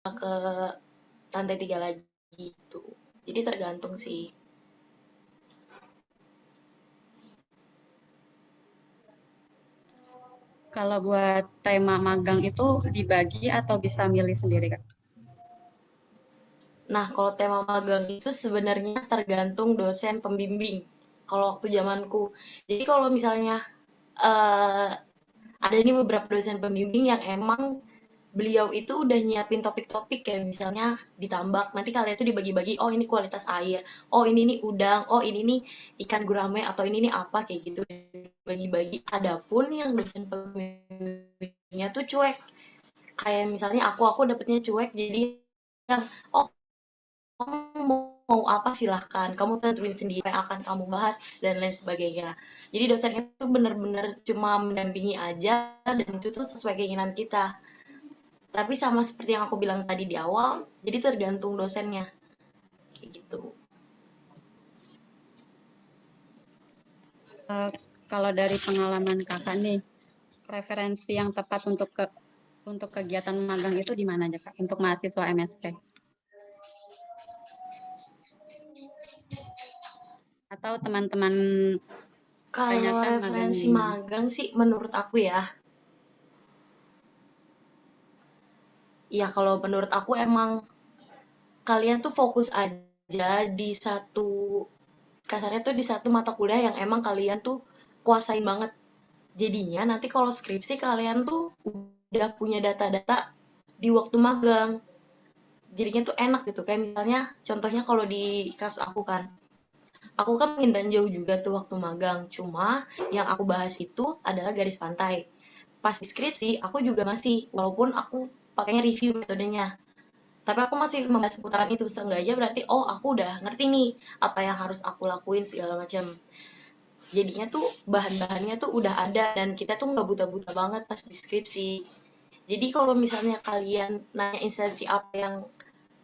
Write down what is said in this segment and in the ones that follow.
ke lantai 3 lagi gitu. Jadi tergantung sih. Kalau buat tema magang itu dibagi atau bisa milih sendiri, Kak? Nah, kalau tema magang itu sebenarnya tergantung dosen pembimbing. Kalau waktu zamanku. Jadi kalau misalnya eh, ada nih beberapa dosen pembimbing yang emang beliau itu udah nyiapin topik-topik kayak misalnya ditambak, nanti kalian tuh dibagi-bagi, oh ini kualitas air, oh ini nih udang, oh ini nih ikan gurame, atau ini nih apa, kayak gitu bagi-bagi. Adapun yang dosen pembimbingnya tuh cuek, kayak misalnya aku dapetnya cuek, jadi yang oh kamu mau apa silahkan, kamu tentuin sendiri apa yang akan kamu bahas dan lain sebagainya. Jadi dosen itu bener-bener cuma mendampingi aja, dan itu tuh sesuai keinginan kita. Tapi sama seperti yang aku bilang tadi di awal, jadi tergantung dosennya kayak gitu. Eh, Kalau dari pengalaman kakak nih, referensi yang tepat untuk kegiatan magang itu di mana aja, Kak? Untuk mahasiswa MSP atau teman-teman Kalau kebanyakan magang referensi di mana? magang sih menurut aku ya, ya kalau menurut aku emang kalian tuh fokus aja di satu, kasarnya tuh di satu mata kuliah yang emang kalian tuh kuasain banget. Jadinya nanti kalau skripsi kalian tuh udah punya data-data di waktu magang. Jadinya tuh enak gitu. Kayak misalnya contohnya kalau di kasus aku kan Mindan jauh juga tuh waktu magang. Cuma yang aku bahas itu adalah garis pantai. Pas di skripsi aku juga masih, walaupun aku pakainya review metodenya. Tapi aku masih membahas seputaran itu, seenggaknya berarti oh aku udah ngerti nih apa yang harus aku lakuin segala macam. Jadinya tuh bahan-bahannya tuh udah ada dan kita tuh nggak buta-buta banget pas deskripsi. Jadi kalau misalnya kalian nanya instansi apa yang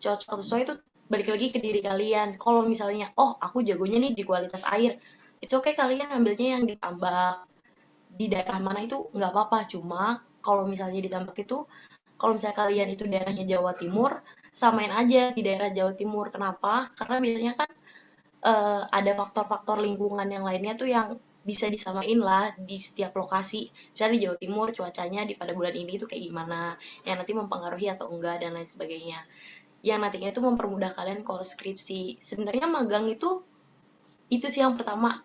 cocok atau sesuai, itu balik lagi ke diri kalian. Kalau misalnya oh aku jagonya nih di kualitas air, it's okay kalian ambilnya yang ditambah di daerah mana itu nggak apa-apa. Cuma kalau misalnya ditambah itu, kalau misalnya kalian itu daerahnya Jawa Timur, samain aja di daerah Jawa Timur. Kenapa? Karena biasanya kan ada faktor-faktor lingkungan yang lainnya tuh yang bisa disamain lah di setiap lokasi. Misalnya di Jawa Timur cuacanya di pada bulan ini tuh kayak gimana, yang nanti mempengaruhi atau enggak dan lain sebagainya. Yang nantinya itu mempermudah kalian kalau skripsi. Sebenarnya magang itu sih yang pertama,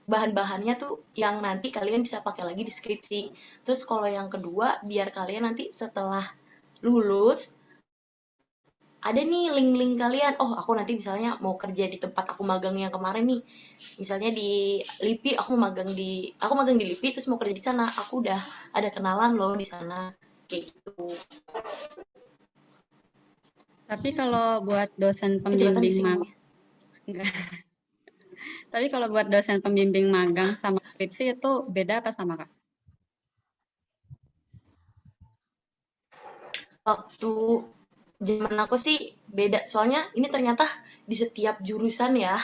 bahan-bahannya tuh yang nanti kalian bisa pakai lagi di skripsi. Terus kalau yang kedua, biar kalian nanti setelah lulus ada nih link-link kalian. Oh, aku nanti misalnya mau kerja di tempat aku magang yang kemarin nih. Misalnya di LIPI, aku magang di LIPI terus mau kerja di sana. Aku udah ada kenalan loh di sana. Kayak gitu. Tapi kalau buat dosen Kecepatan pembimbing sih ngomongnya. enggak. Tapi kalau buat dosen pembimbing magang sama skripsi itu beda apa sama, Kak? Waktu zaman aku sih beda. Soalnya ini ternyata di setiap jurusan ya,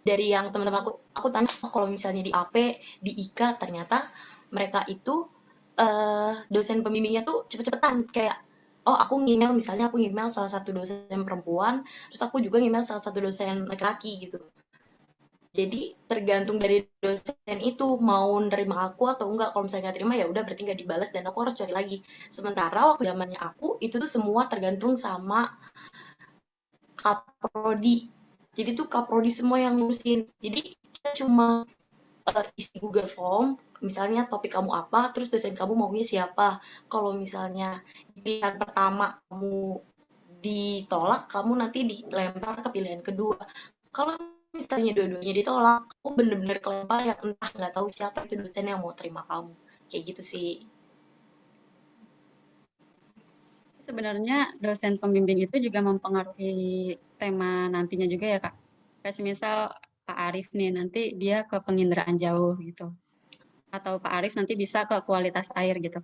dari yang teman-teman aku tanya, oh, kalau misalnya di AP, di IKA, ternyata mereka itu dosen pembimbingnya tuh cepet-cepetan, kayak oh aku ngemail, misalnya aku ngemail salah satu dosen perempuan, terus aku juga ngemail salah satu dosen laki-laki gitu. Jadi tergantung dari dosen itu mau nerima aku atau enggak. Kalau misalnya nggak terima ya udah berarti nggak dibalas dan aku harus cari lagi. Sementara waktu zamannya aku itu tuh semua tergantung sama kaprodi. Jadi tuh kaprodi semua yang ngurusin. Jadi kita cuma isi Google Form, misalnya topik kamu apa, terus dosen kamu maunya siapa. Kalau misalnya pilihan pertama kamu ditolak, kamu nanti dilempar ke pilihan kedua. Kalau misalnya dua-duanya ditolak, kamu bener-bener kelempar yang entah nggak tahu siapa itu dosen yang mau terima kamu. Kayak gitu sih. Sebenarnya dosen pembimbing itu juga mempengaruhi tema nantinya juga ya, Kak. Kayak semisal Pak Arif nih, nanti dia ke penginderaan jauh gitu. Atau Pak Arif nanti bisa ke kualitas air gitu.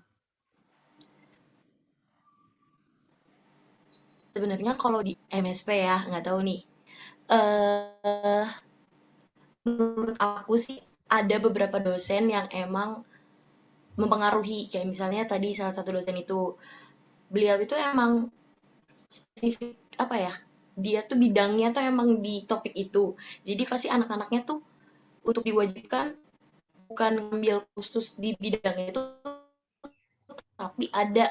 Sebenarnya kalau di MSP ya, nggak tahu nih. Eh, menurut aku sih ada beberapa dosen yang emang mempengaruhi. Kayak misalnya tadi salah satu dosen itu, beliau itu emang spesifik apa ya, dia tuh bidangnya tuh emang di topik itu. Jadi pasti anak-anaknya tuh untuk diwajibkan bukan ngambil khusus di bidangnya itu, tapi ada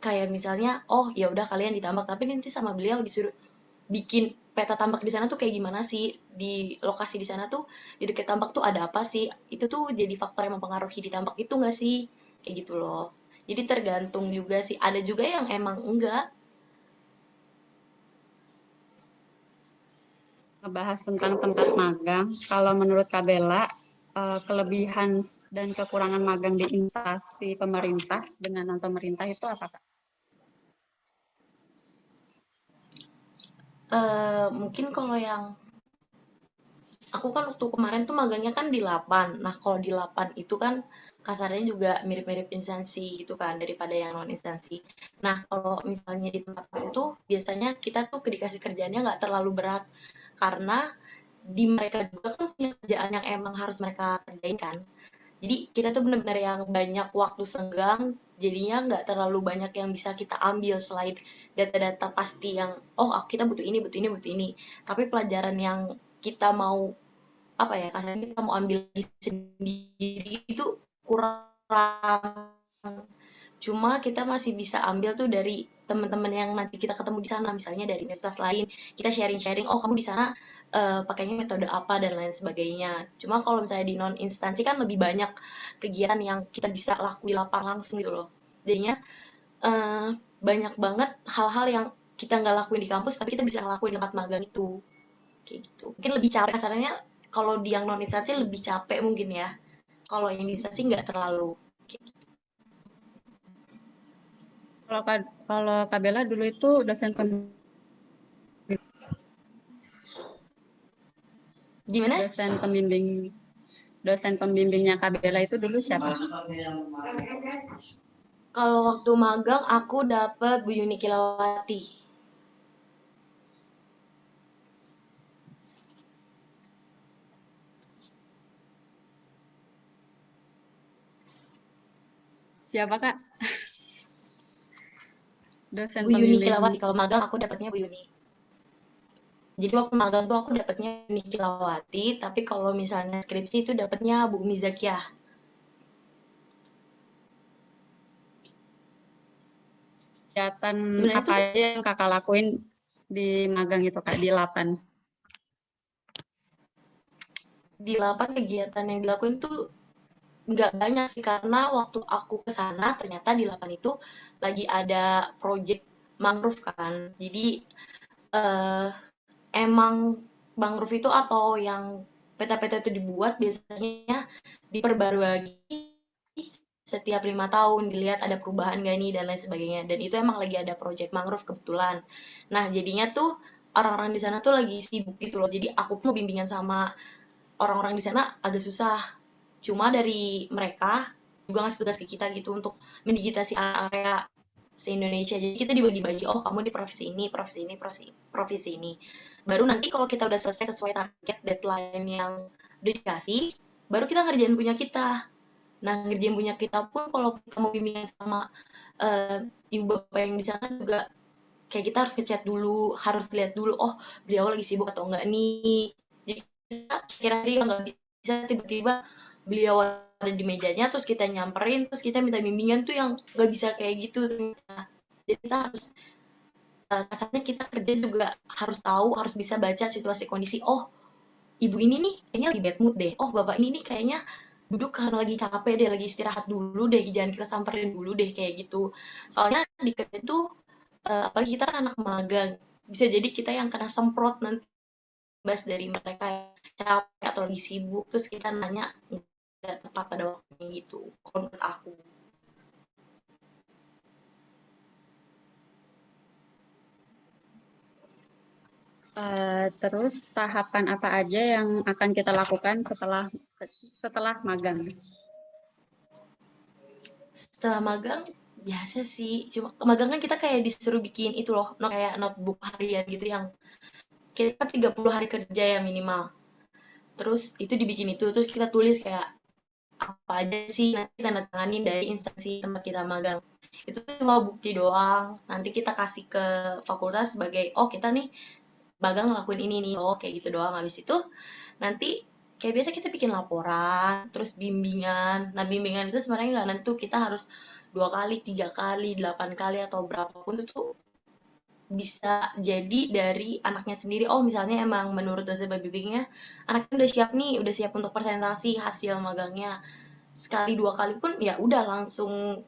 kayak misalnya, oh ya udah kalian ditambak, tapi nanti sama beliau disuruh bikin peta tambak di sana tuh kayak gimana sih, di lokasi di sana tuh, di dekat tambak tuh ada apa sih, itu tuh jadi faktor yang mempengaruhi di tambak itu nggak sih, kayak gitu loh. Jadi tergantung juga sih, ada juga yang emang enggak. Ngebahas tentang tempat magang, kalau menurut Kak Bella, kelebihan dan kekurangan magang di instansi pemerintah dengan non pemerintah itu apa, Kak? Mungkin kalau yang aku kan waktu kemarin tuh magangnya kan di Lapan. Nah, kalau di Lapan itu kan kasarnya juga mirip-mirip instansi gitu kan daripada yang non instansi. Nah, kalau misalnya di tempat aku tuh biasanya kita tuh dikasih kerjaannya nggak terlalu berat karena di mereka juga kan punya kerjaan yang emang harus mereka kerjain kan. Jadi kita tuh bener-bener yang banyak waktu senggang, jadinya nggak terlalu banyak yang bisa kita ambil selain data-data pasti yang oh kita butuh ini, butuh ini, butuh ini. Tapi pelajaran yang kita mau apa ya, kasarnya kita mau ambil sendiri itu kurang. Cuma kita masih bisa ambil tuh dari teman-teman yang nanti kita ketemu di sana, misalnya dari universitas lain, kita sharing-sharing, oh kamu di sana pakainya metode apa dan lain sebagainya. Cuma kalau misalnya di non instansi kan lebih banyak kegiatan yang kita bisa lakuin di lapangan langsung gitu loh. Jadinya eh, banyak banget hal-hal yang kita nggak lakuin di kampus, tapi kita bisa ngelakuin di tempat magang itu. Kayak gitu. Mungkin lebih capek kasarnya kalau di yang non instansi lebih capek mungkin ya. Kalau yang di instansi nggak terlalu. Kalau Kak Bella dulu itu Gimana? dosen pembimbing dosen pembimbingnya Kak Bella itu dulu siapa? Kalau waktu magang aku dapet Bu Yuni Kilawati. Siapa Kak? Dosen Bu Yuni pembimbing. Kilawati. Kalau magang aku dapetnya Bu Yuni. Jadi waktu magang tuh aku dapetnya Bu Yuni Kilawati, tapi kalau misalnya skripsi itu dapetnya Bu Umi Zakiah. Kegiatan Sebenarnya apa tuh aja yang Kakak lakuin di magang itu Kak, di Lapan? di 8 kegiatan yang dilakuin tuh nggak banyak sih karena waktu aku ke sana ternyata di 8 itu lagi ada project mangrove kan. Jadi eh, emang mangrove itu atau yang peta-peta itu dibuat biasanya diperbarui lagi setiap 5 tahun, dilihat ada perubahan gak nih dan lain sebagainya. Dan itu emang lagi ada project mangrove kebetulan. Nah jadinya tuh orang-orang di sana tuh lagi sibuk gitu loh. Jadi aku pun mau bimbingan sama orang-orang di sana agak susah. Cuma dari mereka juga ngasih tugas ke kita gitu untuk mendigitasi area se-Indonesia. Jadi kita dibagi-bagi, oh kamu di profesi ini, profesi ini, profesi ini. Baru nanti kalau kita udah selesai sesuai target deadline yang udah dikasih, baru kita ngerjain punya kita. Nah, ngerjain punya kita pun kalau kita mau bimbingan sama uh, ibu bapak yang di sana juga kayak kita harus ngechat dulu, harus lihat dulu, oh beliau lagi sibuk atau enggak nih. Jadi kita kira dia nggak bisa tiba-tiba beliau ada di mejanya terus kita nyamperin terus kita minta bimbingan tuh yang nggak bisa kayak gitu ternyata. Jadi kita harus kasarnya kita kerja juga harus tahu, harus bisa baca situasi kondisi. Oh, ibu ini nih kayaknya lagi bad mood deh. Oh, bapak ini nih kayaknya duduk karena lagi capek deh, lagi istirahat dulu deh, jangan kita samperin dulu deh kayak gitu. Soalnya di kerja tuh apalagi kita kan anak magang, bisa jadi kita yang kena semprot nanti bas dari mereka yang capek atau lagi sibuk terus kita nanya nggak tepat pada waktunya gitu kalau menurut aku. Terus tahapan apa aja yang akan kita lakukan setelah magang? Setelah magang biasa sih, cuma magang kan kita kayak disuruh bikin itu loh, no, kayak notebook harian gitu yang kita 30 hari kerja ya minimal. Terus itu dibikin itu, terus kita tulis kayak apa aja sih nanti tanda tanganin dari instansi tempat kita magang. Itu cuma bukti doang. Nanti kita kasih ke fakultas sebagai, oh kita nih magang ngelakuin ini nih, oh kayak gitu doang. Habis itu nanti kayak biasa kita bikin laporan, terus bimbingan. Nah bimbingan itu sebenarnya nggak nentu, kita harus 2 kali, 3 kali, 8 kali atau berapapun itu tuh bisa jadi dari anaknya sendiri. Oh misalnya emang menurut dosen pembimbingnya anaknya udah siap nih, udah siap untuk presentasi hasil magangnya. Sekali 2 kali pun ya udah langsung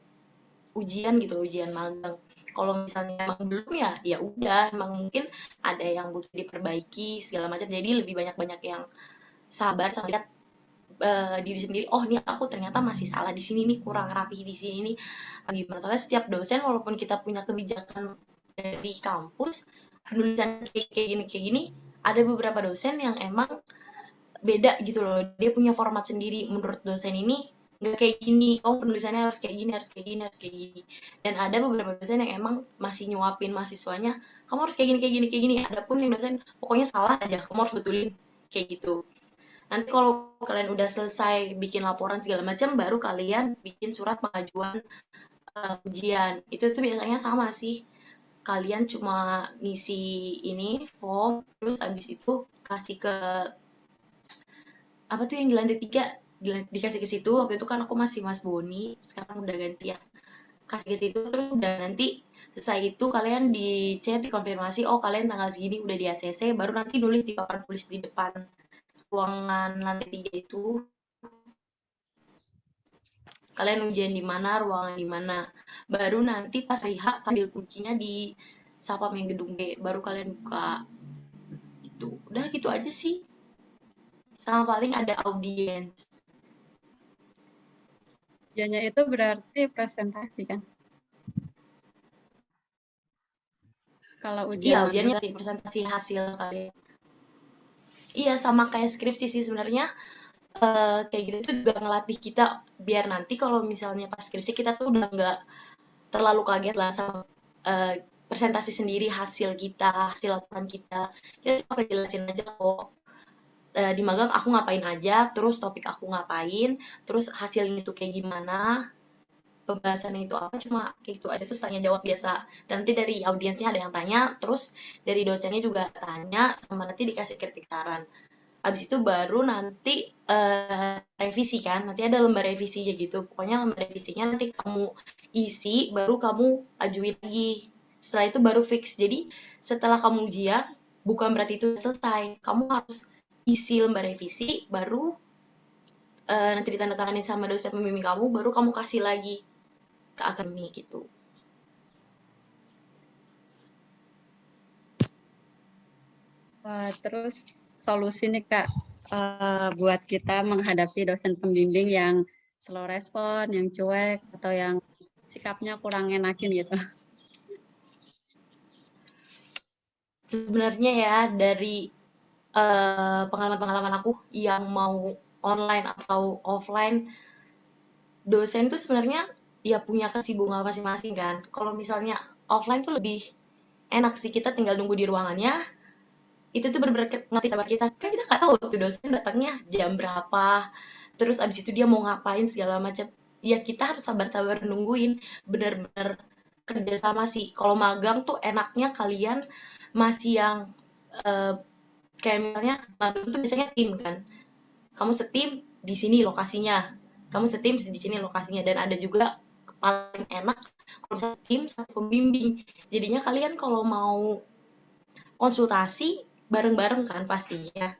ujian gitu, ujian magang. Kalau misalnya emang belum ya ya udah emang mungkin ada yang butuh diperbaiki segala macam. Jadi lebih banyak-banyak yang sabar sama lihat diri sendiri. Oh ini aku ternyata masih salah di sini nih, kurang rapi di sini nih. Gimana? Soalnya setiap dosen walaupun kita punya kebijakan dari kampus penulisan kayak gini, ada beberapa dosen yang emang beda gitu loh, dia punya format sendiri. Menurut dosen ini nggak kayak gini, kamu penulisannya harus kayak gini, harus kayak gini, harus kayak gini. Dan ada beberapa dosen yang emang masih nyuapin mahasiswanya, kamu harus kayak gini, kayak gini, kayak gini. Ada pun yang dosen pokoknya salah aja, kamu harus betulin kayak gitu. Nanti kalau kalian udah selesai bikin laporan segala macam, baru kalian bikin surat pengajuan ujian. Itu tuh biasanya sama sih, kalian cuma ngisi ini form, terus abis itu kasih ke apa tuh yang di lantai 3, dikasih ke situ. Waktu itu kan aku masih Mas Boni, sekarang udah ganti ya, kasih ke situ. Terus udah nanti selesai itu kalian di chat dikonfirmasi, oh kalian tanggal segini udah di ACC, baru nanti nulis di papan tulis di depan ruangan lantai 3 itu kalian ujian di mana, ruangan di mana. Baru nanti pas hari H ambil kuncinya di sapam yang gedung B, baru kalian buka. Itu udah gitu aja sih, sama paling ada audiens. Ujiannya itu berarti presentasi kan? Kalau Iya, ujian ujiannya magang. sih presentasi hasil kalian. Iya, sama kayak skripsi sih sebenarnya. Kayak gitu tuh juga ngelatih kita biar nanti kalau misalnya pas skripsi kita tuh udah nggak terlalu kaget lah sama eh, presentasi sendiri hasil kita, hasil laporan kita. Kita cuma jelasin aja kok, di magang aku ngapain aja, terus topik aku ngapain, terus hasilnya tuh kayak gimana, pembahasannya itu apa, cuma kayak gitu aja. Terus tanya jawab biasa. Dan nanti dari audiensnya ada yang tanya, terus dari dosennya juga tanya, sama nanti dikasih kritik saran. Abis itu baru nanti revisi kan, nanti ada lembar revisinya gitu. Pokoknya lembar revisinya nanti kamu isi, baru kamu ajuin lagi. Setelah itu baru fix. Jadi setelah kamu ujian, bukan berarti itu selesai. Kamu harus isi lembar revisi, baru nanti ditandatangani sama dosen pembimbing kamu, baru kamu kasih lagi ke akademi gitu. Wah, terus solusi nih Kak, buat kita menghadapi dosen pembimbing yang slow respon, yang cuek, atau yang sikapnya kurang enakin gitu. Sebenarnya ya dari pengalaman-pengalaman aku yang mau online atau offline, dosen tuh sebenarnya ya punya kesibukan masing-masing kan. Kalau misalnya offline tuh lebih enak sih, kita tinggal nunggu di ruangannya, itu tuh bener-bener ngerti sabar kita. Kan kita nggak tahu tuh dosen datangnya jam berapa, terus abis itu dia mau ngapain segala macam. Ya kita harus sabar-sabar nungguin, bener-bener kerjasama sih. Kalau magang tuh enaknya kalian masih yang eh, kayak misalnya magang tuh biasanya tim kan, kamu setim di sini lokasinya, kamu setim di sini lokasinya. Dan ada juga paling enak kalau misalnya tim satu pembimbing, jadinya kalian kalau mau konsultasi bareng-bareng kan pastinya.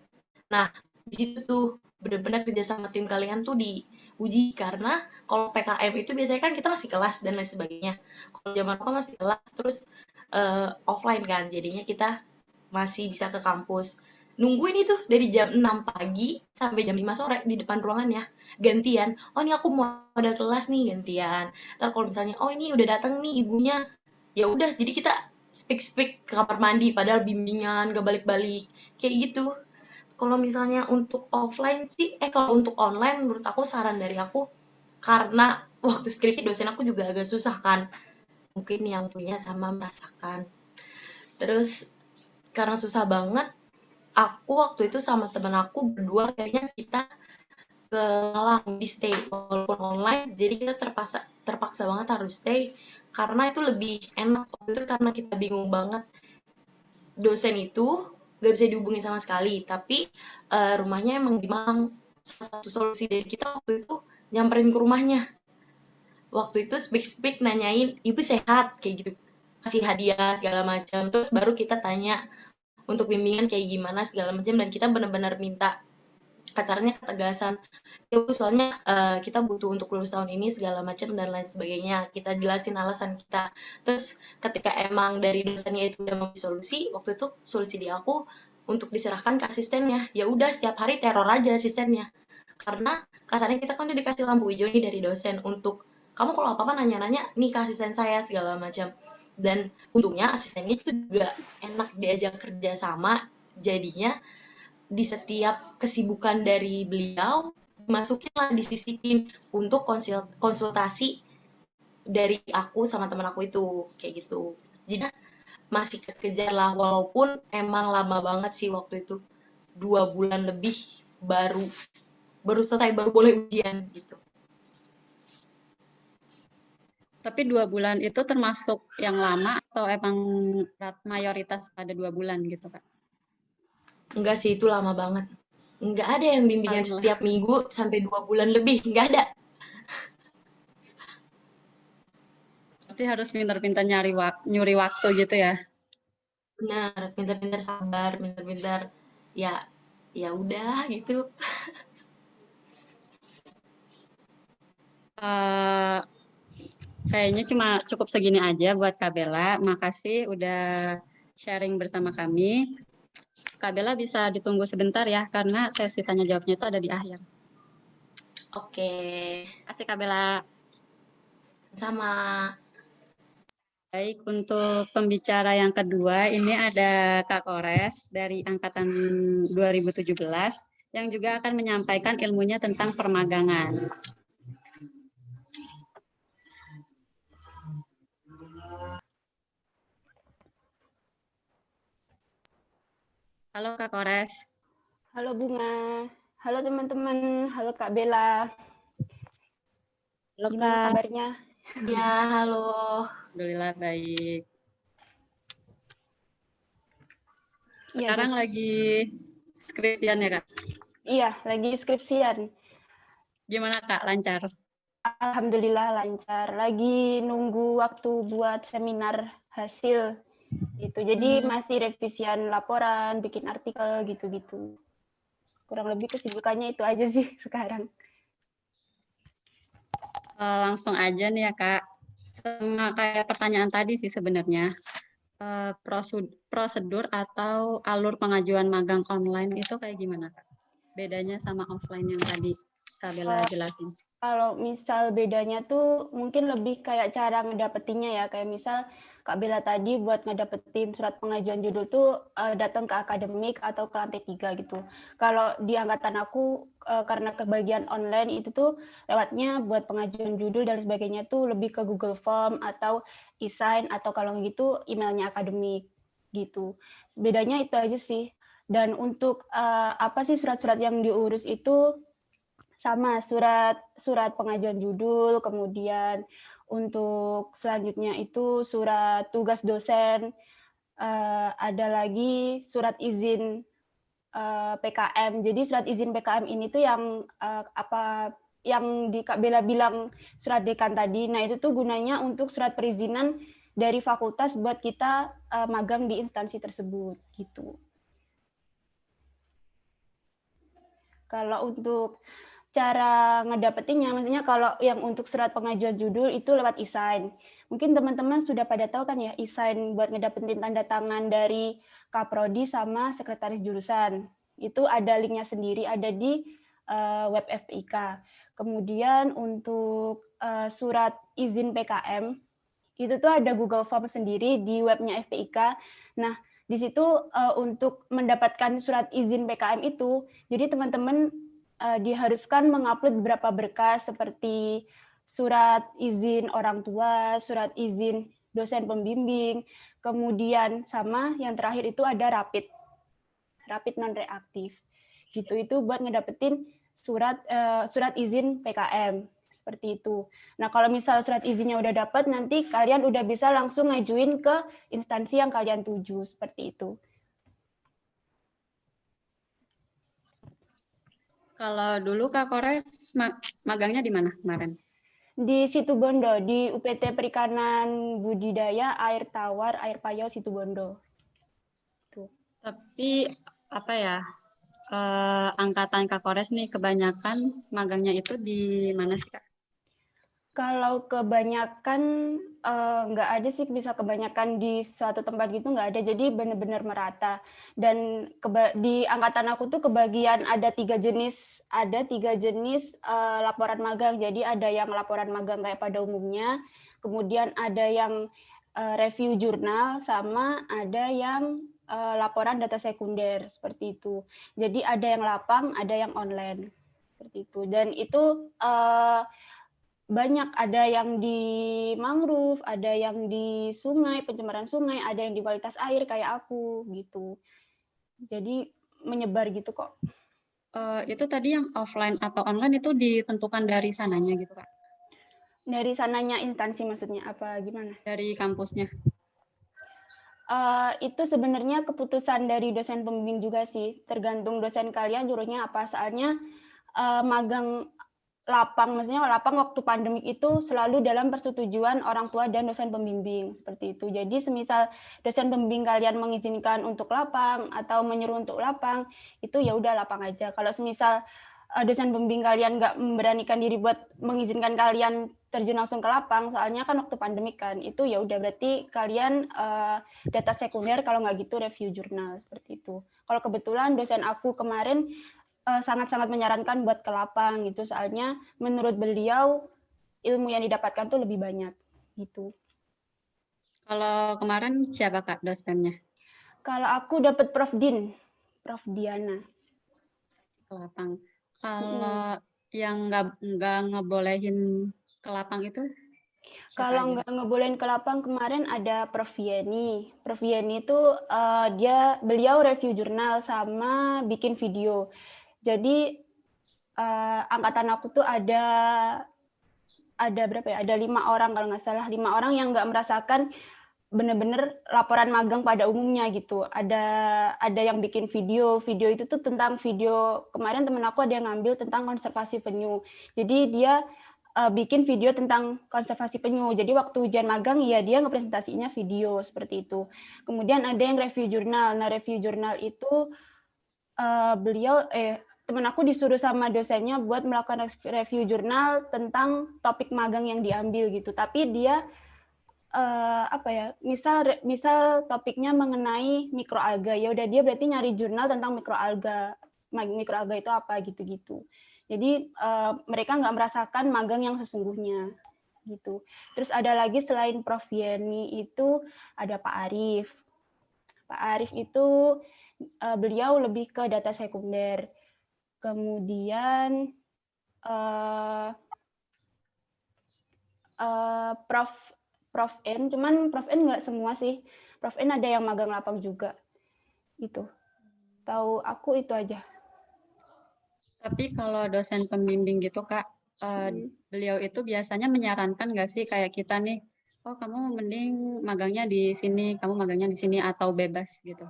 Nah di situ tuh benar-benar kerja sama tim kalian tuh diuji, karena kalau PKM itu biasanya kan kita masih kelas dan lain sebagainya. Kalau zaman aku masih kelas, terus offline kan, jadinya kita masih bisa ke kampus. Nungguin itu dari jam 6 pagi sampai jam 5 sore di depan ruangan ya. Gantian. Oh ini aku mau ada kelas nih, gantian. Ntar kalau misalnya, oh ini udah datang nih ibunya. Ya udah, jadi kita speak-speak ke kamar mandi padahal bimbingan gak balik-balik. Kayak gitu. Kalau misalnya untuk offline sih, kalau untuk online menurut aku saran dari aku, karena waktu skripsi dosen aku juga agak susah kan. Mungkin yang punya sama merasakan. Terus karena susah banget, aku waktu itu sama temen aku berdua kayaknya kita ke Malang di stay walaupun online, jadi kita terpaksa banget harus stay karena itu lebih enak waktu itu karena kita bingung banget dosen itu gak bisa dihubungin sama sekali, tapi rumahnya emang di Malang. Salah satu solusi dari kita waktu itu nyamperin ke rumahnya. Waktu itu speak nanyain, ibu sehat kayak gitu, kasih hadiah segala macam. Terus baru kita tanya untuk bimbingan kayak gimana segala macam dan kita benar-benar minta kasarnya ketegasan. Ya Bu, soalnya kita butuh untuk lulus tahun ini segala macam dan lain sebagainya. Kita jelasin alasan kita. Terus ketika emang dari dosennya itu udah mau solusi, waktu itu solusi di aku untuk diserahkan ke asistennya. Ya udah setiap hari teror aja asistennya. Karena kasarnya kita kan udah dikasih lampu hijau nih dari dosen untuk kamu kalau apa-apa nanya-nanya nih ke asisten saya segala macam. Dan untungnya asistennya itu juga enak diajak kerja sama, jadinya di setiap kesibukan dari beliau masukinlah disisipin untuk konsultasi dari aku sama teman aku itu kayak gitu. Jadi masih kekejar lah walaupun emang lama banget sih waktu itu 2 bulan lebih baru baru selesai baru boleh ujian gitu. Tapi 2 bulan itu termasuk yang lama atau emang mayoritas pada 2 bulan gitu, Kak? Enggak sih, itu lama banget. Enggak ada yang bimbingan Paling lah. setiap minggu sampai 2 bulan lebih, enggak ada. Berarti harus pintar-pintar nyuri waktu gitu ya. Benar, pintar-pintar sabar, pintar-pintar ya ya udah gitu. Uh, Kayaknya cuma cukup segini aja buat Kak Bella. Makasih udah sharing bersama kami. Kak Bella bisa ditunggu sebentar ya, karena sesi tanya jawabnya itu ada di akhir. Oke, Kasih Kak Bella. sama. Baik, untuk pembicara yang kedua, ini ada Kak Kores dari Angkatan 2017 yang juga akan menyampaikan ilmunya tentang permagangan. Halo Kak Kores. Halo Bunga, halo teman-teman, halo Kak Bella. Halo Gimana Kak. kabarnya? Ya, halo. Alhamdulillah baik. Iya, Sekarang lagi skripsian ya Kak? Iya, lagi skripsian. Gimana Kak, lancar? Alhamdulillah lancar. Lagi nunggu waktu buat seminar hasil. Itu. Jadi masih revisian laporan, bikin artikel gitu-gitu. Kurang lebih kesibukannya itu aja sih sekarang. Langsung aja nih ya Kak. Sama kayak pertanyaan tadi sih sebenarnya. Prosedur atau alur pengajuan magang online itu kayak gimana Kak? Bedanya sama offline yang tadi Kak Bella jelasin. Kalau misal bedanya tuh mungkin lebih kayak cara ngedapetinnya ya. Kayak misal Kak Bella tadi buat ngedapetin surat pengajuan judul tuh datang ke akademik atau ke lantai 3 gitu. Kalau di angkatan aku karena kebagian online itu tuh lewatnya buat pengajuan judul dan sebagainya tuh lebih ke Google Form atau e-sign atau kalau gitu emailnya akademik gitu. Bedanya itu aja sih. Dan untuk apa sih surat-surat yang diurus itu sama surat pengajuan judul, kemudian untuk selanjutnya itu surat tugas dosen, ada lagi surat izin PKM. Jadi surat izin PKM ini tuh yang yang di Kak Bella bilang surat dekan tadi. Nah itu tuh gunanya untuk surat perizinan dari fakultas buat kita magang di instansi tersebut gitu. Kalau untuk cara ngedapetinnya, maksudnya kalau yang untuk surat pengajuan judul itu lewat e-sign. Mungkin teman-teman sudah pada tahu kan ya, e-sign buat ngedapetin tanda tangan dari Kaprodi sama sekretaris jurusan. Itu ada linknya sendiri, ada di web FPIK. Kemudian untuk surat izin PKM, itu tuh ada Google Form sendiri di webnya FPIK. Nah, di situ untuk mendapatkan surat izin PKM itu, jadi teman-teman diharuskan mengupload beberapa berkas seperti surat izin orang tua, surat izin dosen pembimbing, kemudian sama yang terakhir itu ada rapid non reaktif. Gitu itu buat ngedapetin surat izin PKM seperti itu. Nah, kalau misal surat izinnya udah dapat, nanti kalian udah bisa langsung ngajuin ke instansi yang kalian tuju seperti itu. Kalau dulu Kak Kores magangnya di mana kemarin? Di Situbondo, di UPT Perikanan Budidaya Air Tawar Air Payau Situbondo. Tuh. Tapi apa ya? Angkatan Kak Kores nih kebanyakan magangnya itu di mana sih Kak? Kalau kebanyakan nggak ada sih, bisa kebanyakan di suatu tempat gitu nggak ada, jadi benar-benar merata. Dan di angkatan aku tuh kebagian ada tiga jenis laporan magang. Jadi ada yang laporan magang kayak pada umumnya, kemudian ada yang review jurnal, sama ada yang laporan data sekunder seperti itu. Jadi ada yang lapang, ada yang online seperti itu. Dan itu banyak, ada yang di mangrove, ada yang di sungai, pencemaran sungai, ada yang di kualitas air kayak aku gitu. Jadi menyebar gitu kok. Itu tadi yang offline atau online itu ditentukan dari sananya gitu Kak? Dari sananya instansi maksudnya apa gimana? Dari kampusnya. Itu sebenarnya keputusan dari dosen pembimbing juga sih, tergantung dosen kalian jurunya apa. Soalnya magang lapang, maksudnya lapang waktu pandemik itu selalu dalam persetujuan orang tua dan dosen pembimbing seperti itu. Jadi semisal dosen pembimbing kalian mengizinkan untuk lapang atau menyuruh untuk lapang, itu ya udah lapang aja. Kalau semisal dosen pembimbing kalian nggak memberanikan diri buat mengizinkan kalian terjun langsung ke lapang, soalnya kan waktu pandemik kan, itu ya udah berarti kalian data sekunder, kalau nggak gitu review jurnal seperti itu. Kalau kebetulan dosen aku kemarin sangat-sangat menyarankan buat ke lapang gitu, soalnya menurut beliau ilmu yang didapatkan tuh lebih banyak gitu. Kalau kemarin siapa Kak dosennya? Kalau aku dapat Prof Diana. Ke lapang. Kalau yang nggak ngebolehin ke lapang itu siapa Kalau aja? nggak ngebolehin ke lapang kemarin ada Prof Yeni. Prof Yeni itu beliau review jurnal sama bikin video. Jadi angkatan aku tuh ada berapa ya? Ada 5 orang kalau nggak salah, 5 orang yang nggak merasakan bener-bener laporan magang pada umumnya gitu. Ada yang bikin video itu tuh tentang video, kemarin temen aku ada yang ngambil tentang konservasi penyu. Jadi dia bikin video tentang konservasi penyu. Jadi waktu ujian magang ya dia ngepresentasinya video seperti itu. Kemudian ada yang review jurnal. Nah, review jurnal itu temen aku disuruh sama dosennya buat melakukan review jurnal tentang topik magang yang diambil gitu. Tapi dia misal topiknya mengenai mikroalga, ya udah dia berarti nyari jurnal tentang mikroalga itu apa gitu-gitu. Jadi mereka nggak merasakan magang yang sesungguhnya gitu. Terus ada lagi selain Prof Yeni itu ada Pak Arif. Pak Arif itu beliau lebih ke data sekunder. Kemudian Prof N, cuman Prof N nggak semua sih. Prof N ada yang magang lapang juga. Itu. Tahu aku itu aja. Tapi kalau dosen pembimbing gitu Kak, beliau itu biasanya menyarankan nggak sih kayak kita nih, oh kamu mending magangnya di sini, kamu magangnya di sini atau bebas gitu?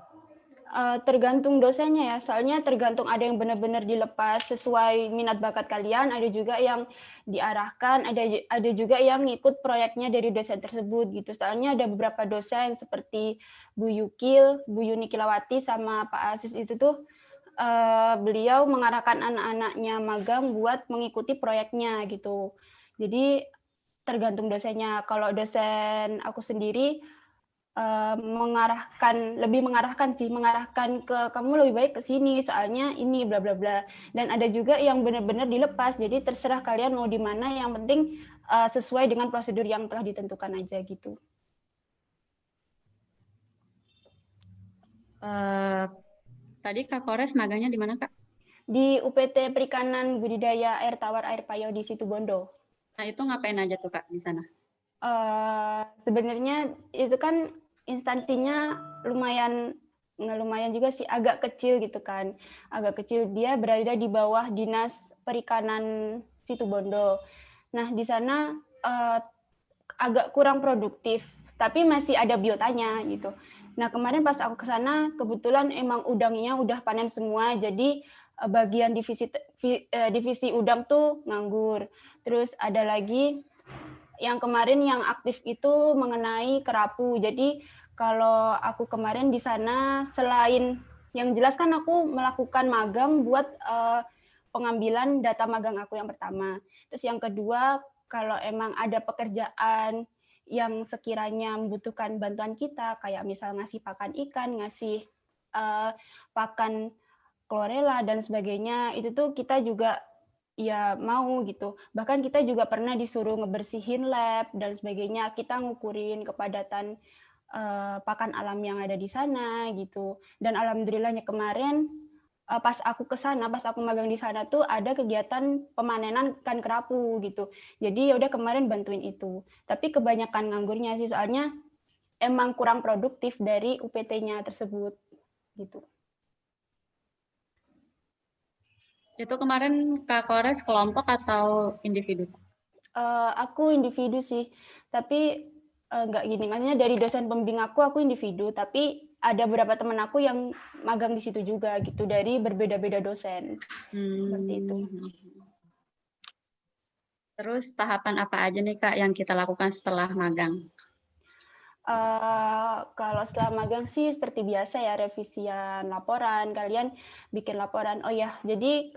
Tergantung dosennya ya, soalnya tergantung, ada yang benar-benar dilepas sesuai minat bakat kalian, ada juga yang diarahkan, ada juga yang ngikut proyeknya dari dosen tersebut gitu. Soalnya ada beberapa dosen seperti Bu Yuni Kilawati sama Pak Asis itu tuh beliau mengarahkan anak-anaknya magang buat mengikuti proyeknya gitu. Jadi tergantung dosennya. Kalau dosen aku sendiri mengarahkan ke kamu lebih baik ke sini soalnya ini bla bla bla, dan ada juga yang benar-benar dilepas, jadi terserah kalian mau di mana, yang penting sesuai dengan prosedur yang telah ditentukan aja gitu. Tadi Kak Kores magangnya di mana Kak? Di UPT Perikanan Budidaya Air Tawar Air Payau di Situbondo. Nah itu ngapain aja tuh Kak di sana? Sebenarnya itu kan instansinya lumayan juga sih, agak kecil gitu kan. Agak kecil, dia berada di bawah Dinas perikanan Situbondo. Nah, di sana agak kurang produktif, tapi masih ada biotanya gitu. Nah, kemarin pas aku ke sana, kebetulan emang udangnya udah panen semua, jadi bagian divisi udang tuh nganggur. Terus ada lagi yang kemarin yang aktif itu mengenai kerapu. Jadi kalau aku kemarin di sana, selain yang jelas kan aku melakukan magang buat pengambilan data magang aku yang pertama. Terus yang kedua, kalau emang ada pekerjaan yang sekiranya membutuhkan bantuan kita, kayak misal ngasih pakan ikan, ngasih pakan chlorella dan sebagainya, itu tuh kita juga ya mau gitu. Bahkan kita juga pernah disuruh ngebersihin lab dan sebagainya, kita ngukurin kepadatan pakan alam yang ada di sana gitu. Dan alhamdulillahnya kemarin pas aku ke sana, pas aku magang di sana tuh ada kegiatan pemanenan ikan kerapu gitu. Jadi ya udah kemarin bantuin itu. Tapi kebanyakan nganggurnya sih, soalnya emang kurang produktif dari UPT-nya tersebut gitu. Itu kemarin Kak Kores kelompok atau individu? Aku individu sih, tapi nggak gini. Maksudnya dari dosen pembimbing aku individu, tapi ada beberapa teman aku yang magang di situ juga gitu, dari berbeda-beda dosen. Seperti itu. Terus tahapan apa aja nih Kak yang kita lakukan setelah magang? Kalau setelah magang sih seperti biasa ya, revisian laporan, kalian bikin laporan. Oh ya, jadi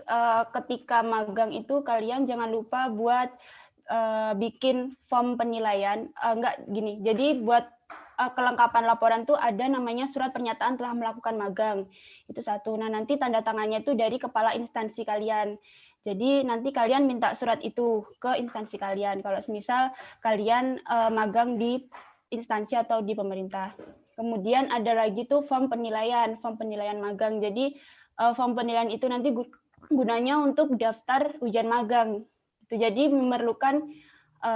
ketika magang itu kalian jangan lupa buat bikin form penilaian. Enggak gini, jadi buat kelengkapan laporan tuh ada namanya surat pernyataan telah melakukan magang. Itu satu. Nah, nanti tanda tangannya tuh dari kepala instansi kalian. Jadi nanti kalian minta surat itu ke instansi kalian. Kalau semisal kalian magang di instansi atau di pemerintah. Kemudian ada lagi tuh form penilaian magang. Jadi form penilaian itu nanti gunanya untuk daftar ujian magang. Jadi memerlukan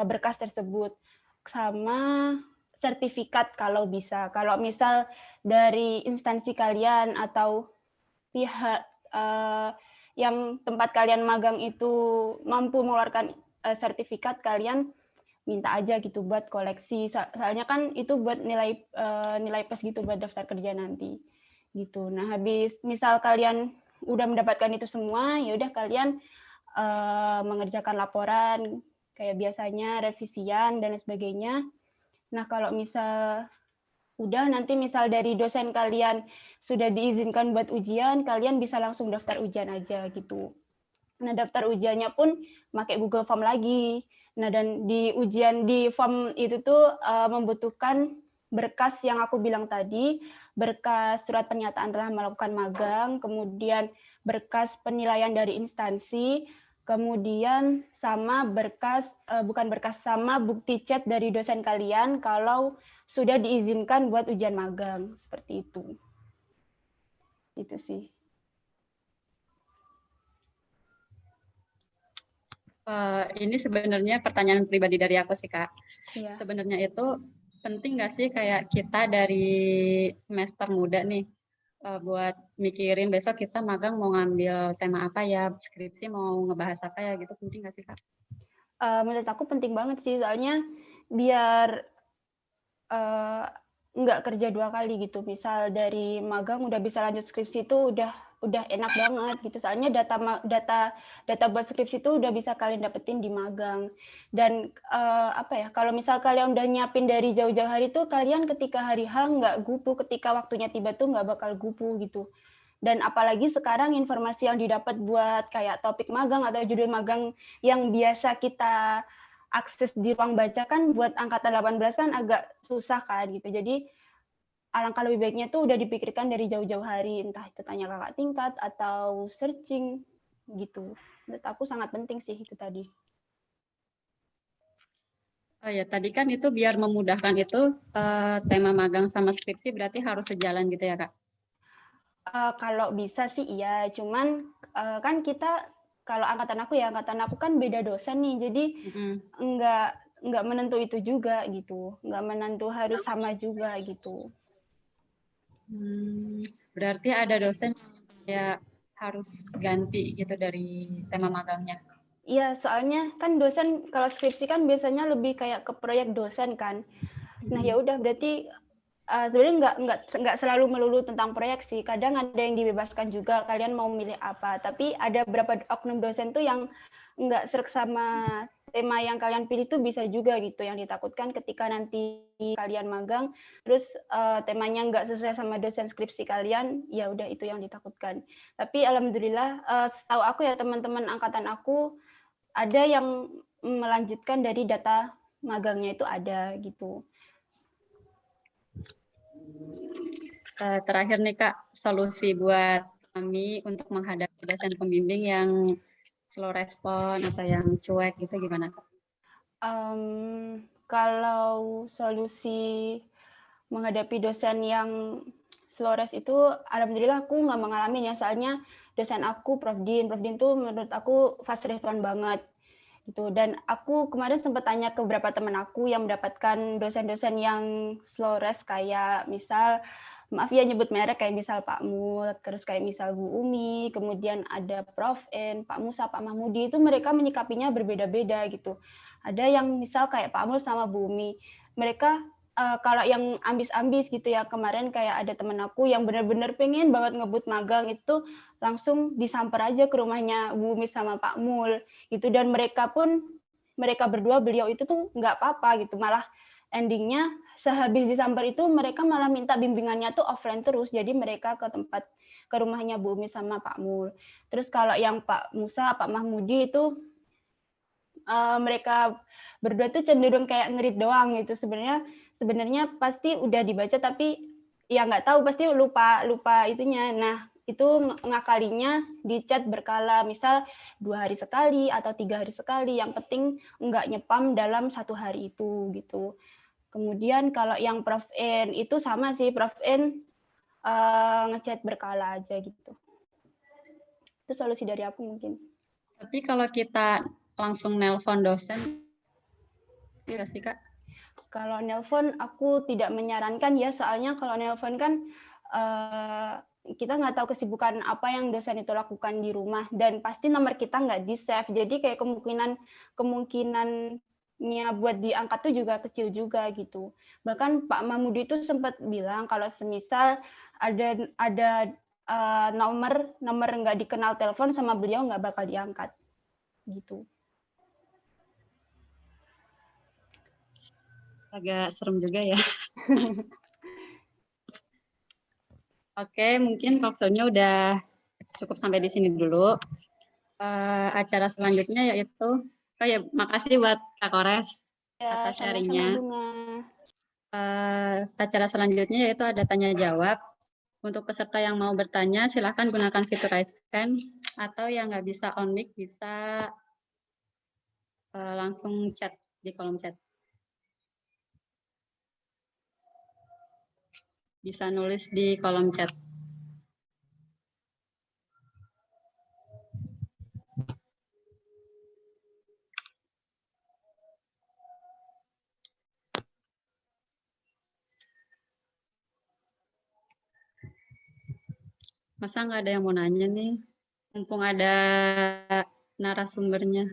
berkas tersebut sama sertifikat kalau bisa. Kalau misal dari instansi kalian atau pihak yang tempat kalian magang itu mampu mengeluarkan sertifikat, kalian minta aja gitu buat koleksi. Soalnya kan itu buat nilai plus gitu buat daftar kerja nanti. Gitu. Nah, habis misal kalian udah mendapatkan itu semua, ya udah kalian mengerjakan laporan kayak biasanya, revisian dan sebagainya. Nah, kalau misal udah nanti misal dari dosen kalian sudah diizinkan buat ujian, kalian bisa langsung daftar ujian aja gitu. Nah, daftar ujiannya pun pakai Google Form lagi. Nah, dan di ujian di form itu tuh membutuhkan berkas yang aku bilang tadi, berkas surat pernyataan telah melakukan magang, kemudian berkas penilaian dari instansi, kemudian sama berkas, sama bukti chat dari dosen kalian kalau sudah diizinkan buat ujian magang, seperti itu. Itu sih. Ini sebenarnya pertanyaan pribadi dari aku sih Kak. Ya. Sebenarnya itu penting nggak sih kayak kita dari semester muda nih buat mikirin besok kita magang mau ngambil tema apa ya, skripsi mau ngebahas apa ya gitu, penting nggak sih Kak? Menurut aku penting banget sih, soalnya biar nggak kerja 2 kali gitu. Misal dari magang udah bisa lanjut skripsi itu udah enak banget gitu. Soalnya data buat skripsi itu udah bisa kalian dapetin di magang. Dan kalau misal kalian udah nyiapin dari jauh-jauh hari tuh, kalian ketika hari H nggak gupu, ketika waktunya tiba tuh nggak bakal gupu gitu. Dan apalagi sekarang informasi yang didapat buat kayak topik magang atau judul magang yang biasa kita akses di ruang baca kan buat angkatan 18 kan agak susah kan gitu. Jadi alangkah lebih baiknya tuh udah dipikirkan dari jauh-jauh hari, entah itu tanya kakak tingkat atau searching gitu. Menurut aku sangat penting sih itu tadi. Oh ya, tadi kan itu biar memudahkan itu tema magang sama skripsi berarti harus sejalan gitu ya Kak? Kalau bisa sih iya, cuman kan kita kalau angkatan aku kan beda dosen nih, jadi nggak menentu itu juga gitu, nggak menentu harus sama juga gitu. Berarti ada dosen yang harus ganti gitu dari tema magangnya? Iya, soalnya kan dosen kalau skripsi kan biasanya lebih kayak ke proyek dosen kan. Nah ya udah berarti sebenarnya nggak selalu melulu tentang proyek sih. Kadang ada yang dibebaskan juga. Kalian mau milih apa? Tapi ada beberapa oknum dosen tuh yang nggak serk sama tema yang kalian pilih tuh bisa juga gitu. Yang ditakutkan ketika nanti kalian magang, terus temanya nggak sesuai sama dosen skripsi kalian, ya udah itu yang ditakutkan. Tapi alhamdulillah, setahu aku ya teman-teman angkatan aku ada yang melanjutkan dari data magangnya itu ada gitu. Terakhir nih Kak, solusi buat kami untuk menghadapi dosen pembimbing yang slow respon atau yang cuek gitu gimana Kak? Kalau solusi menghadapi dosen yang slow res itu, alhamdulillah aku nggak mengalami ya, soalnya dosen aku Prof. Din tuh menurut aku fast respon banget gitu. Dan aku kemarin sempat tanya ke beberapa teman aku yang mendapatkan dosen-dosen yang slow res kayak misal maaf ya nyebut merek kayak misal Pak Mul, terus kayak misal Bu Umi, kemudian ada Prof. N, Pak Musa, Pak Mahmudi, itu mereka menyikapinya berbeda-beda gitu. Ada yang misal kayak Pak Mul sama Bu Umi, mereka kalau yang ambis-ambis gitu ya, kemarin kayak ada temen aku yang benar-benar pengen banget ngebut magang itu langsung disamper aja ke rumahnya Bu Umi sama Pak Mul gitu, dan mereka berdua beliau itu tuh nggak apa-apa gitu, malah endingnya sehabis disamper itu mereka malah minta bimbingannya tuh offline terus, jadi mereka ke rumahnya Bu Umi sama Pak Mul. Terus kalau yang Pak Musa, Pak Mahmudi itu mereka berdua tuh cenderung kayak ngerit doang gitu, sebenarnya pasti udah dibaca tapi ya nggak tahu, pasti lupa itunya. Nah itu ngakalinya di chat berkala, misal 2 hari sekali atau 3 hari sekali, yang penting nggak nyepam dalam 1 hari itu gitu. Kemudian kalau yang Prof. N itu sama sih, Prof. N ngechat berkala aja gitu. Itu solusi dari aku mungkin. Tapi kalau kita langsung nelpon dosen, iya sih Kak? Kalau nelpon aku tidak menyarankan ya, soalnya kalau nelpon kan kita nggak tahu kesibukan apa yang dosen itu lakukan di rumah, dan pasti nomor kita nggak di-save, jadi kayak kemungkinannya buat diangkat tuh juga kecil juga gitu. Bahkan Pak Mahmudi itu sempat bilang kalau semisal ada nomor nggak dikenal telepon sama beliau nggak bakal diangkat gitu. Agak serem juga ya. Oke, mungkin talkshow-nya udah cukup sampai di sini dulu. Acara selanjutnya yaitu, oh ya, makasih buat Kak Kores Ya, atas sama-sama sharingnya. Bunga. Acara selanjutnya yaitu ada tanya jawab. Untuk peserta yang mau bertanya, silahkan gunakan fitur raise hand, atau yang nggak bisa on mic bisa langsung chat di kolom chat. Bisa nulis di kolom chat. Masa nggak ada yang mau nanya nih? Mumpung ada narasumbernya.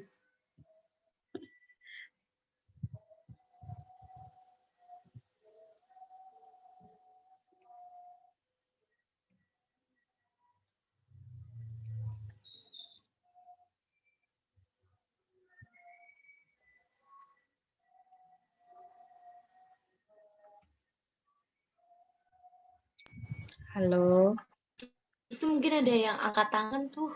Halo. Itu mungkin ada yang angkat tangan tuh.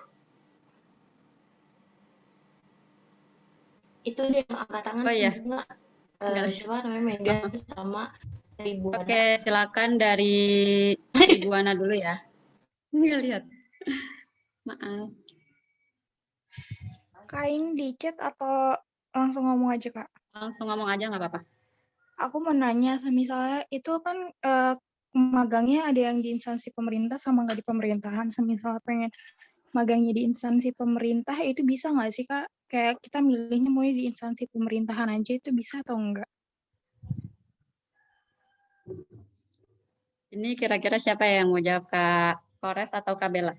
Itu ada yang angkat tangan Oh tuh iya. Bunga. Siapa namanya, Megan sama Ribuana. Oke, silakan dari Ribuana dulu ya. Nggak lihat. Maaf. Kak, ini di chat atau langsung ngomong aja, Kak? Langsung ngomong aja nggak apa-apa. Aku mau nanya, misalnya itu kan magangnya ada yang di instansi pemerintah sama nggak di pemerintahan. Semisal pengen magangnya di instansi pemerintah, itu bisa nggak sih, Kak? Kayak kita milihnya mau di instansi pemerintahan aja, itu bisa atau enggak? Ini kira-kira siapa yang mau jawab, Kak Kores atau Kak Bella?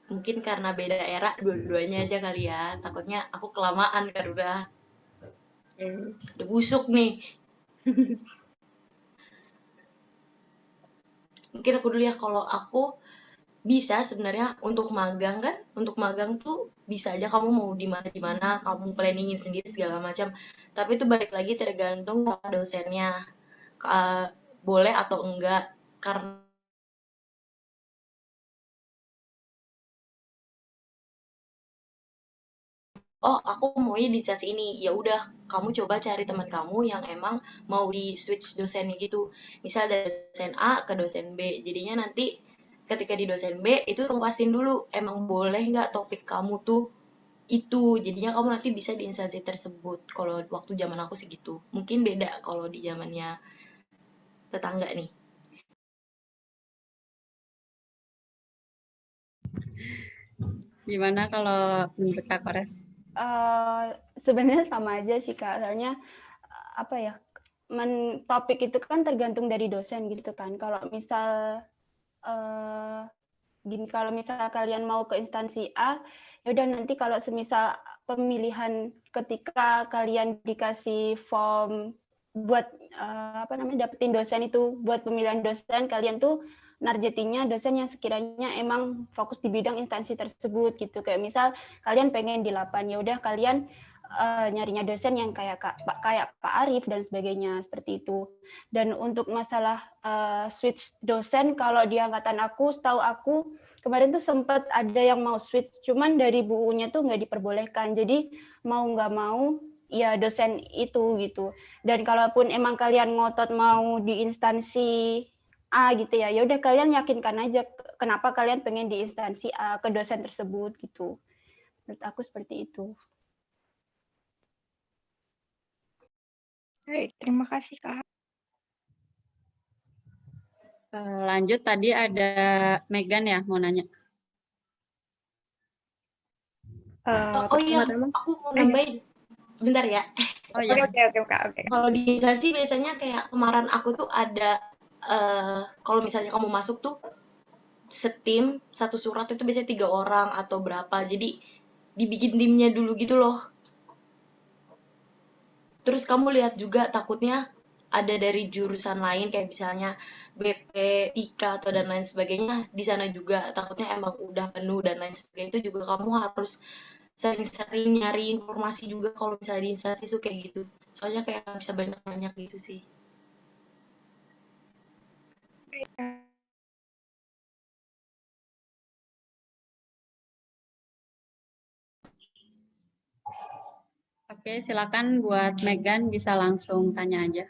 Mungkin karena beda era, dua-duanya aja kali ya. Takutnya aku kelamaan kan udah busuk nih. Mungkin aku dulu ya, kalau aku bisa sebenarnya untuk magang kan, untuk magang tuh bisa aja kamu mau di mana, kamu planningin sendiri segala macam. Tapi itu balik lagi tergantung sama dosennya, boleh atau enggak. Karena oh aku maunya di instansi ini, ya udah kamu coba cari teman kamu yang emang mau di switch dosennya gitu, misal dari dosen A ke dosen B. Jadinya nanti ketika di dosen B itu kamu pastiin dulu emang boleh nggak topik kamu tuh itu, jadinya kamu nanti bisa di instansi tersebut. Kalau waktu zaman aku sih gitu, mungkin beda kalau di zamannya tetangga nih. Gimana kalau menurut Kak Kores? Sebenarnya sama aja sih Kak, soalnya apa ya, topik itu kan tergantung dari dosen gitu kan. Kalau misal gini, kalau misal kalian mau ke instansi A, ya udah nanti kalau semisal pemilihan ketika kalian dikasih form buat dapetin dosen itu, buat pemilihan dosen, kalian tuh nargetinnya dosen yang sekiranya emang fokus di bidang instansi tersebut gitu. Kayak misal kalian pengen di 8, ya udah kalian nyarinya dosen yang kayak Pak Arif dan sebagainya, seperti itu. Dan untuk masalah switch dosen, kalau di angkatan aku, setahu aku kemarin tuh sempat ada yang mau switch, cuman dari bukunya tuh nggak diperbolehkan. Jadi mau nggak mau ya dosen itu gitu. Dan kalaupun emang kalian ngotot mau di instansi A gitu ya, ya udah kalian yakinkan aja kenapa kalian pengen di instansi A ke dosen tersebut gitu. Menurut aku seperti itu. Baik, terima kasih Kak. Lanjut, tadi ada Megan ya mau nanya. Oh iya, aku mau nambahin. Bentar ya. Oh iya. Oke. Kalau di instansi biasanya kayak kemarin aku tuh ada, kalau misalnya kamu masuk tuh setim satu surat itu biasanya 3 orang atau berapa. Jadi dibikin timnya dulu gitu loh. Terus kamu lihat juga takutnya ada dari jurusan lain kayak misalnya BP, IKA atau dan lain sebagainya di sana juga, takutnya emang udah penuh dan lain sebagainya. Itu juga kamu harus sering-sering nyari informasi juga kalau misalnya di instansi itu kayak gitu. Soalnya kayak nggak bisa banyak-banyak gitu sih. Oke, silakan buat Megan bisa langsung tanya aja.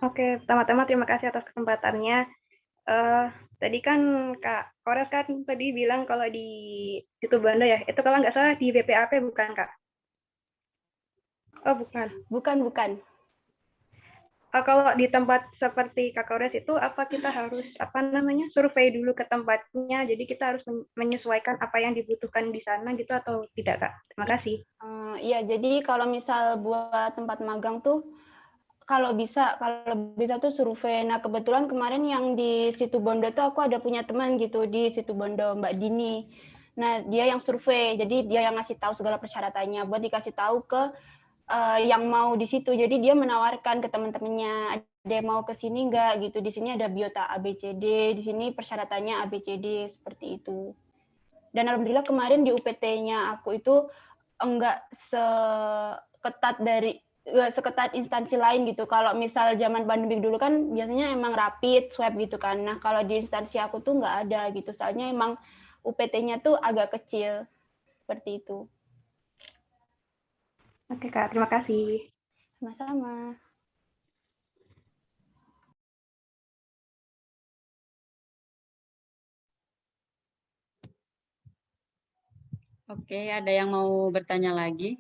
Oke, pertama-tama terima kasih atas kesempatannya. Tadi kan Kak Kores kan tadi bilang kalau di Situbondo ya, itu kalau nggak salah di BPAP bukan Kak? Oh bukan. Bukan. Kalau di tempat seperti Kak Kores itu apa kita harus survei dulu ke tempatnya, jadi kita harus menyesuaikan apa yang dibutuhkan di sana gitu atau tidak Kak? Terima kasih. Iya, jadi kalau misal buat tempat magang tuh kalau bisa tuh survei. Nah, kebetulan kemarin yang di Situbondo tuh aku ada punya teman gitu di Situbondo, Mbak Dini. Nah, dia yang survei, jadi dia yang ngasih tahu segala persyaratannya buat dikasih tahu ke yang mau di situ. Jadi dia menawarkan ke teman-temannya, ada yang mau ke sini nggak gitu. Di sini ada biota ABCD, di sini persyaratannya ABCD, seperti itu. Dan alhamdulillah kemarin di UPT-nya aku itu enggak seketat instansi lain gitu. Kalau misal zaman pandemi dulu kan biasanya emang rapid swab gitu kan. Nah, kalau di instansi aku tuh nggak ada gitu. Soalnya emang UPT-nya tuh agak kecil. Seperti itu. Oke Kak, terima kasih. Sama-sama. Oke, ada yang mau bertanya lagi?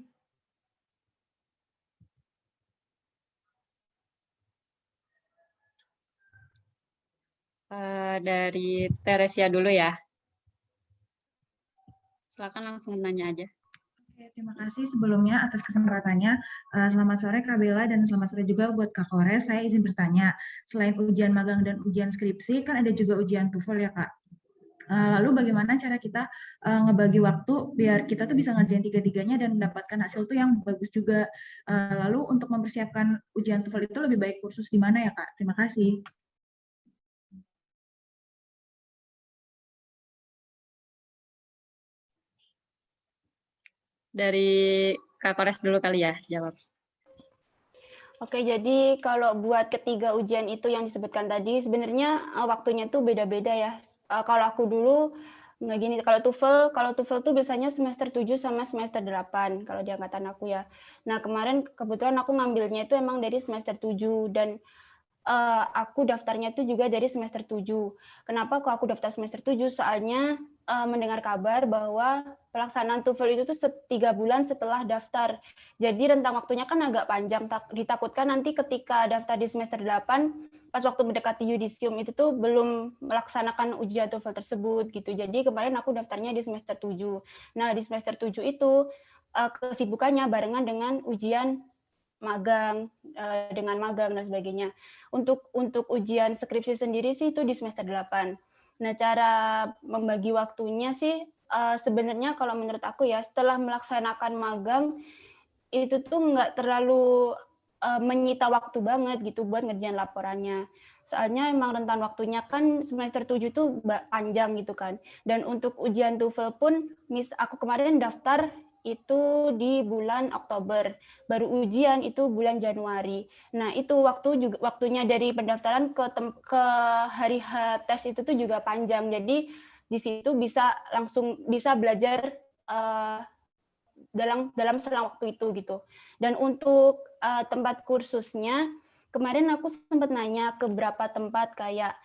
Dari Teresia dulu ya. Silakan langsung nanya aja. Terima kasih sebelumnya atas kesempatannya. Selamat sore Kak Bella dan selamat sore juga buat Kak Kores. Saya izin bertanya, selain ujian magang dan ujian skripsi, kan ada juga ujian TOEFL ya Kak? Lalu bagaimana cara kita ngebagi waktu biar kita tuh bisa ngerjain tiga-tiganya dan mendapatkan hasil tuh yang bagus juga. Lalu untuk mempersiapkan ujian TOEFL itu lebih baik kursus di mana ya, Kak? Terima kasih. Dari Kak Kores dulu kali ya jawab. Oke, jadi kalau buat ketiga ujian itu yang disebutkan tadi, sebenarnya waktunya tuh beda-beda ya. Kalau aku dulu nggak gini, kalau TOEFL tuh biasanya semester 7 sama semester 8 kalau di angkatan aku ya. Nah, kemarin kebetulan aku ngambilnya itu emang dari semester 7 dan aku daftarnya itu juga dari semester 7. Kenapa kok aku daftar semester 7? Soalnya mendengar kabar bahwa pelaksanaan TOEFL itu tuh 3 bulan setelah daftar. Jadi rentang waktunya kan agak panjang. Ditakutkan nanti ketika daftar di semester 8, pas waktu mendekati yudisium itu tuh belum melaksanakan ujian TOEFL tersebut gitu. Jadi kemarin aku daftarnya di semester 7. Nah, di semester 7 itu kesibukannya barengan dengan ujian magang, dengan magang dan sebagainya. Untuk ujian skripsi sendiri sih itu di semester 8. Nah, cara membagi waktunya sih sebenarnya kalau menurut aku ya, setelah melaksanakan magang itu tuh nggak terlalu menyita waktu banget gitu buat ngerjain laporannya. Soalnya emang rentan waktunya kan semester 7 tuh panjang gitu kan. Dan untuk ujian TOEFL pun, aku kemarin daftar itu di bulan Oktober, baru ujian itu bulan Januari. Nah, itu waktunya dari pendaftaran ke hari H tes itu tuh juga panjang. Jadi di situ bisa belajar dalam selang waktu itu gitu. Dan untuk tempat kursusnya, kemarin aku sempat nanya ke beberapa tempat kayak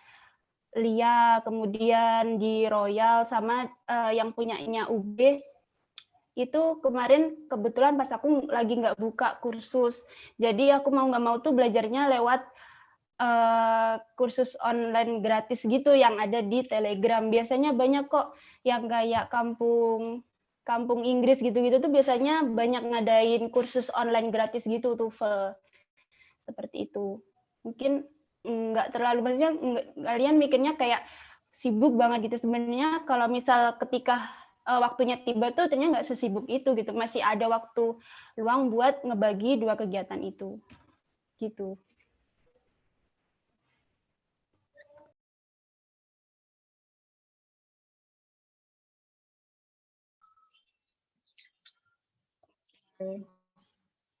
LIA, kemudian di Royal, sama yang punyanya UB. Itu kemarin kebetulan pas aku lagi nggak buka kursus. Jadi aku mau nggak mau tuh belajarnya lewat kursus online gratis gitu yang ada di Telegram. Biasanya banyak kok yang kayak kampung Inggris gitu-gitu tuh biasanya banyak ngadain kursus online gratis gitu TOEFL. Seperti itu. Mungkin nggak terlalu, maksudnya kalian mikirnya kayak sibuk banget gitu. Sebenarnya kalau misal ketika waktunya tiba tuh ternyata nggak sesibuk itu gitu. Masih ada waktu luang buat ngebagi dua kegiatan itu. Gitu.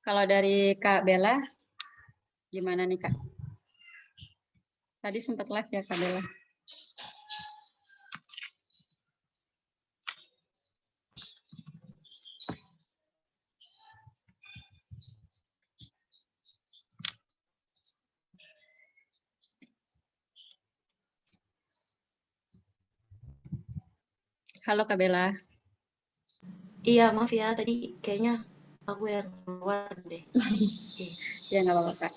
Kalau dari Kak Bella, gimana nih Kak? Tadi sempat live ya Kak Bella. Halo Kak Bella. Iya, maaf ya, tadi kayaknya aku yang keluar deh. Ya nggak apa-apa Kak.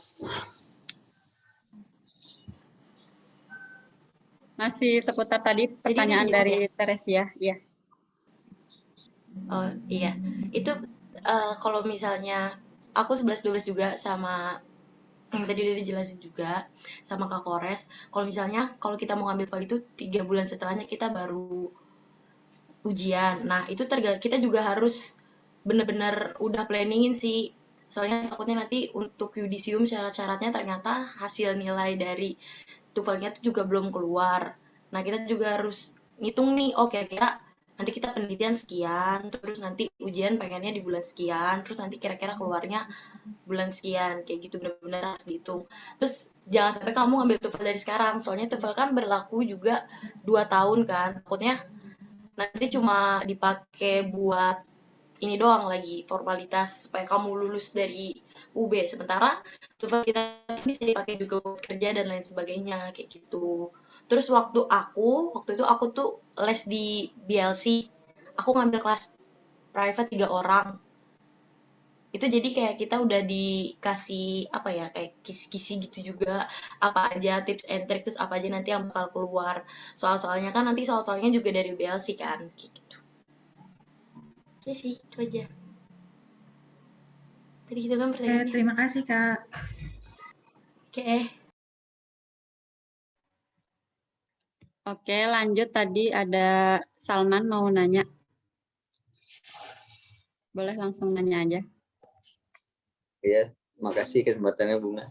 Masih seputar tadi pertanyaan dijawab dari ya? Teresia, ya. Oh iya, itu kalau misalnya aku 11-12 juga sama yang tadi udah dijelasin juga sama Kak Kores. Kalau misalnya kalau kita mau ngambil TOEFL itu 3 bulan setelahnya kita baru ujian. Nah itu kita juga harus bener-bener udah planningin sih. Soalnya takutnya nanti untuk yudisium syarat-syaratnya ternyata hasil nilai dari TOEFL-nya tuh juga belum keluar. Nah kita juga harus ngitung nih, oh kira-kira nanti kita penelitian sekian, terus nanti ujian pengennya di bulan sekian, terus nanti kira-kira keluarnya bulan sekian, kayak gitu benar-benar harus dihitung. Terus jangan sampai kamu ngambil TOEFL dari sekarang, soalnya TOEFL kan berlaku juga 2 tahun kan, takutnya nanti cuma dipakai buat ini doang lagi, formalitas supaya kamu lulus dari UB, sementara TOEFL kita bisa dipakai juga buat kerja dan lain sebagainya, kayak gitu. Terus waktu itu aku tuh les di BLC, aku ngambil kelas private 3 orang. Itu jadi kayak kita udah dikasih apa ya, kayak kisi-kisi gitu juga, apa aja tips and trick, terus apa aja nanti yang bakal keluar. Soal-soalnya kan nanti soal-soalnya juga dari BLC kan, kayak gitu. Ya sih, itu aja. Tadi gitu kan pertanyaannya. Terima kasih, Kak. Oke. Oke, lanjut tadi ada Salman mau nanya. Boleh langsung nanya aja. Iya, makasih kesempatannya Bunga.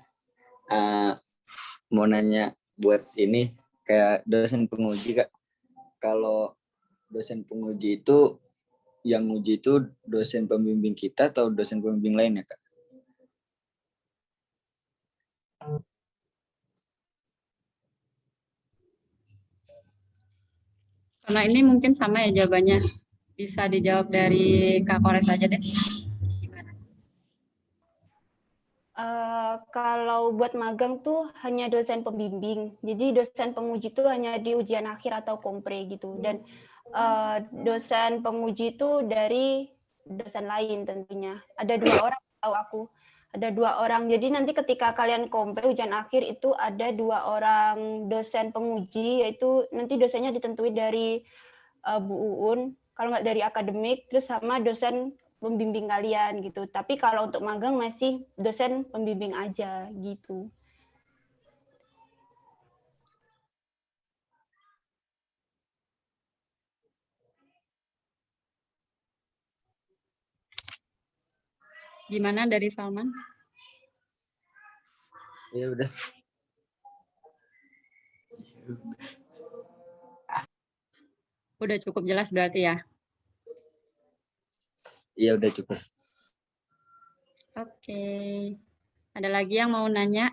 Mau nanya buat ini kayak dosen penguji Kak. Kalau dosen penguji itu yang uji itu dosen pembimbing kita atau dosen pembimbing lainnya Kak? Karena ini mungkin sama ya jawabannya. Bisa dijawab dari Kak Kores aja deh. Gimana? Kalau buat magang tuh hanya dosen pembimbing. Jadi dosen penguji itu hanya di ujian akhir atau kompre gitu. Dan dosen penguji itu dari dosen lain tentunya. Ada 2 orang, tahu aku. Ada 2 orang. Jadi nanti ketika kalian kompre ujian akhir itu ada 2 orang dosen penguji, yaitu nanti dosennya ditentuin dari Bu Uun, kalau nggak dari akademik, terus sama dosen pembimbing kalian gitu. Tapi kalau untuk magang masih dosen pembimbing aja gitu. Gimana dari Salman? Ya udah. Udah cukup jelas berarti ya? Iya udah cukup. Oke. Ada lagi yang mau nanya?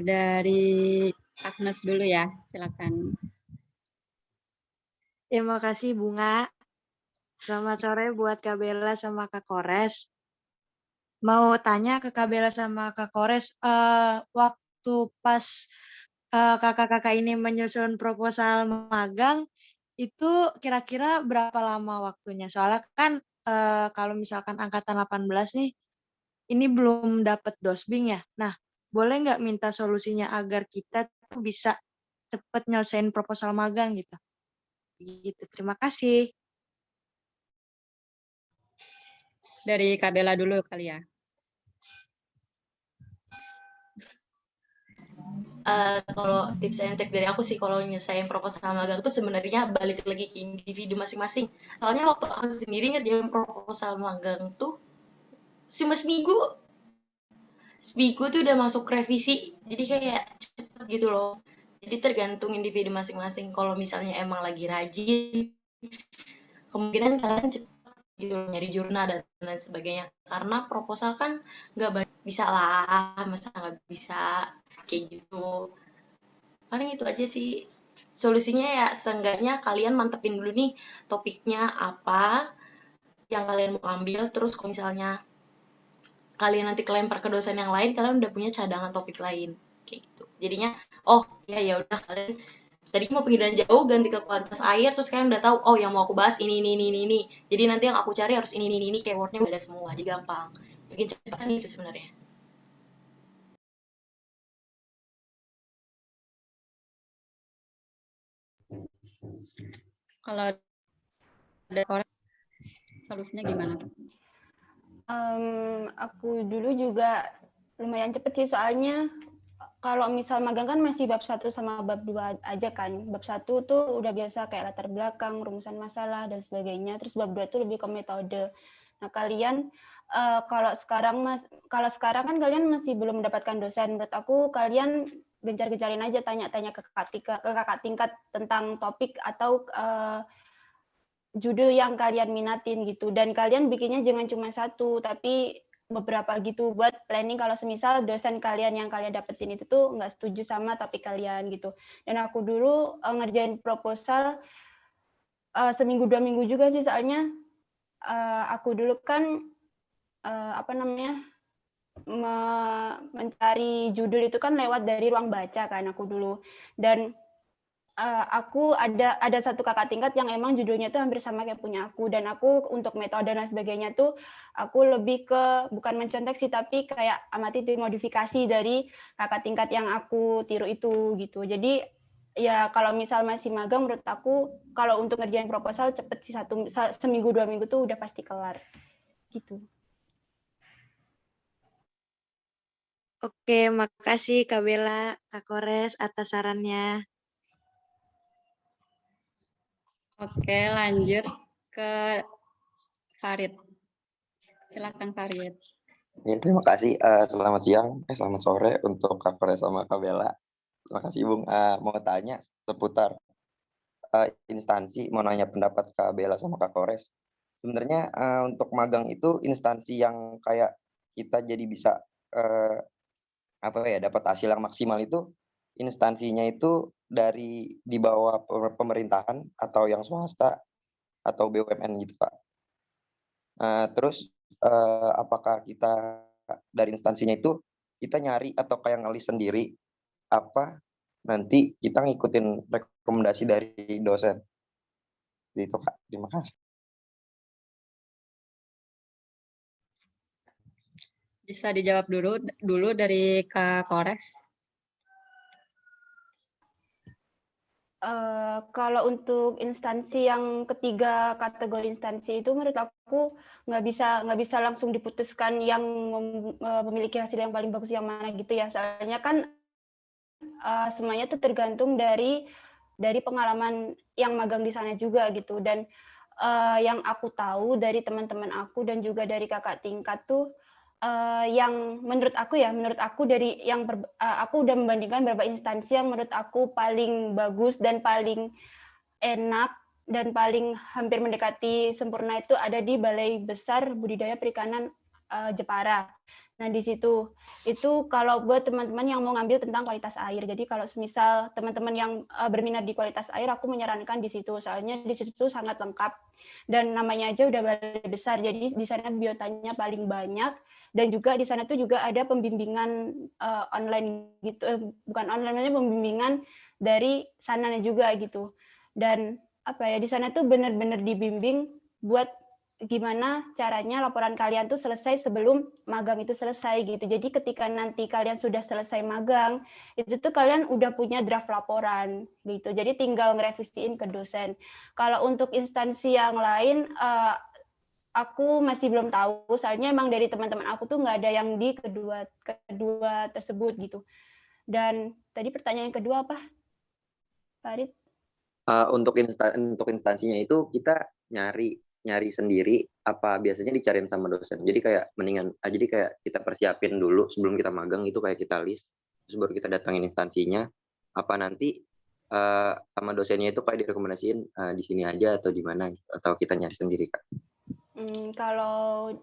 Dari Agnes dulu ya, silakan. Terima kasih Bunga. Selamat sore buat Kak Bella sama Kak Kores. Mau tanya ke Kak Bella sama Kak Kores, waktu pas kakak-kakak ini menyusun proposal magang, itu kira-kira berapa lama waktunya? Soalnya kan kalau misalkan angkatan 18 nih, ini belum dapat dosbing ya. Nah, boleh nggak minta solusinya agar kita tuh bisa cepat nyelesain proposal magang gitu? Gitu. Terima kasih. Dari Kak Bella dulu kali ya. Kalau tips and trik dari aku sih kalau nyelesain proposal magang itu sebenarnya balik lagi ke individu masing-masing. Soalnya waktu aku sendiri ngerjain proposal magang tuh cuma seminggu tuh udah masuk revisi. Jadi kayak cepet gitu loh. Jadi tergantung individu masing-masing. Kalau misalnya emang lagi rajin, kemungkinan kalian cepet gitu loh, nyari jurnal dan lain sebagainya. Karena proposal kan nggak banyak bisa lah, masa nggak bisa kayak gitu. Paling itu aja sih solusinya ya, seenggaknya kalian mantepin dulu nih topiknya apa yang kalian mau ambil, terus kalau misalnya kalian nanti kelempar ke dosen yang lain, kalian udah punya cadangan topik lain kayak gitu. Jadinya oh ya udah kalian tadi mau pengindahan jauh ganti ke kualitas air, terus kalian udah tahu oh yang mau aku bahas ini. Jadi nanti yang aku cari harus ini keywordnya udah ada semua, jadi gampang. Bikin cepat kan itu sebenarnya. Kalau ada Kores, solusinya gimana? Aku dulu juga lumayan cepet sih, soalnya kalau misal magang kan masih bab 1 sama bab 2 aja kan. Bab 1 tuh udah biasa kayak latar belakang, rumusan masalah, dan sebagainya. Terus bab 2 tuh lebih ke metode. Nah, kalian kalau sekarang kan kalian masih belum mendapatkan dosen. Menurut aku kalian gencar-gencarin aja tanya-tanya ke kakak tingkat tentang topik atau judul yang kalian minatin gitu. Dan kalian bikinnya jangan cuma 1, tapi beberapa gitu buat planning kalau semisal dosen kalian yang kalian dapetin itu tuh nggak setuju sama topik kalian gitu. Dan aku dulu ngerjain proposal seminggu 2 minggu juga sih, soalnya aku dulu kan mencari judul itu kan lewat dari ruang baca kan aku dulu. Dan aku ada satu kakak tingkat yang emang judulnya tuh hampir sama kayak punya aku, dan aku untuk metode dan sebagainya tuh aku lebih ke bukan mencontek sih, tapi kayak amati modifikasi dari kakak tingkat yang aku tiru itu gitu. Jadi ya kalau misal masih magang, menurut aku kalau untuk ngerjain proposal cepet sih, seminggu 2 minggu tuh udah pasti kelar gitu. Oke, makasih Kak Bella, Kak Kores atas sarannya. Oke, lanjut ke Farid. Silakan Farid. Ya, terima kasih. Selamat siang, selamat sore untuk Kak Kores sama Kak Bella. Terima kasih, Bung. Mau tanya seputar instansi, mau nanya pendapat Kak Bella sama Kak Kores. Sebenarnya untuk magang itu instansi yang kayak kita jadi bisa dapat hasil yang maksimal itu instansinya itu dari di bawah pemerintahan atau yang swasta atau BUMN gitu, Pak. Terus apakah kita dari instansinya itu kita nyari atau kayak ngelis sendiri apa nanti kita ngikutin rekomendasi dari dosen? Gitu, Kak. Terima kasih. Bisa dijawab dulu dari Kak Kores. Kalau untuk instansi yang ketiga kategori instansi itu menurut aku nggak bisa langsung diputuskan yang memiliki hasil yang paling bagus yang mana gitu ya. Soalnya kan semuanya itu tergantung dari pengalaman yang magang di sana juga gitu. Dan yang aku tahu dari teman-teman aku dan juga dari kakak tingkat tuh yang menurut aku dari yang aku udah membandingkan beberapa instansi yang menurut aku paling bagus dan paling enak dan paling hampir mendekati sempurna itu ada di Balai Besar Budidaya Perikanan Jepara. Nah, di situ itu kalau buat teman-teman yang mau ngambil tentang kualitas air. Jadi kalau semisal teman-teman yang berminat di kualitas air, aku menyarankan di situ. Soalnya di situ sangat lengkap dan namanya aja udah Balai Besar. Jadi di sana biotanya paling banyak. Dan juga di sana tuh juga ada pembimbingan online gitu, bukan online, pembimbingan dari sananya juga gitu. Dan di sana tuh benar-benar dibimbing buat gimana caranya laporan kalian tuh selesai sebelum magang itu selesai gitu. Jadi ketika nanti kalian sudah selesai magang, itu tuh kalian udah punya draft laporan gitu. Jadi tinggal ngerevisiin ke dosen. Kalau untuk instansi yang lain, aku masih belum tahu, soalnya emang dari teman-teman aku tuh nggak ada yang di kedua tersebut gitu. Dan tadi pertanyaan kedua apa, Farid? Untuk instansinya itu kita nyari sendiri apa biasanya dicariin sama dosen. Jadi kayak mendingan jadi kayak kita persiapin dulu sebelum kita magang itu kayak kita list, terus baru kita datangin instansinya. Apa nanti sama dosennya itu kayak direkomendasiin di sini aja atau di mana atau kita nyari sendiri, Kak? Kalau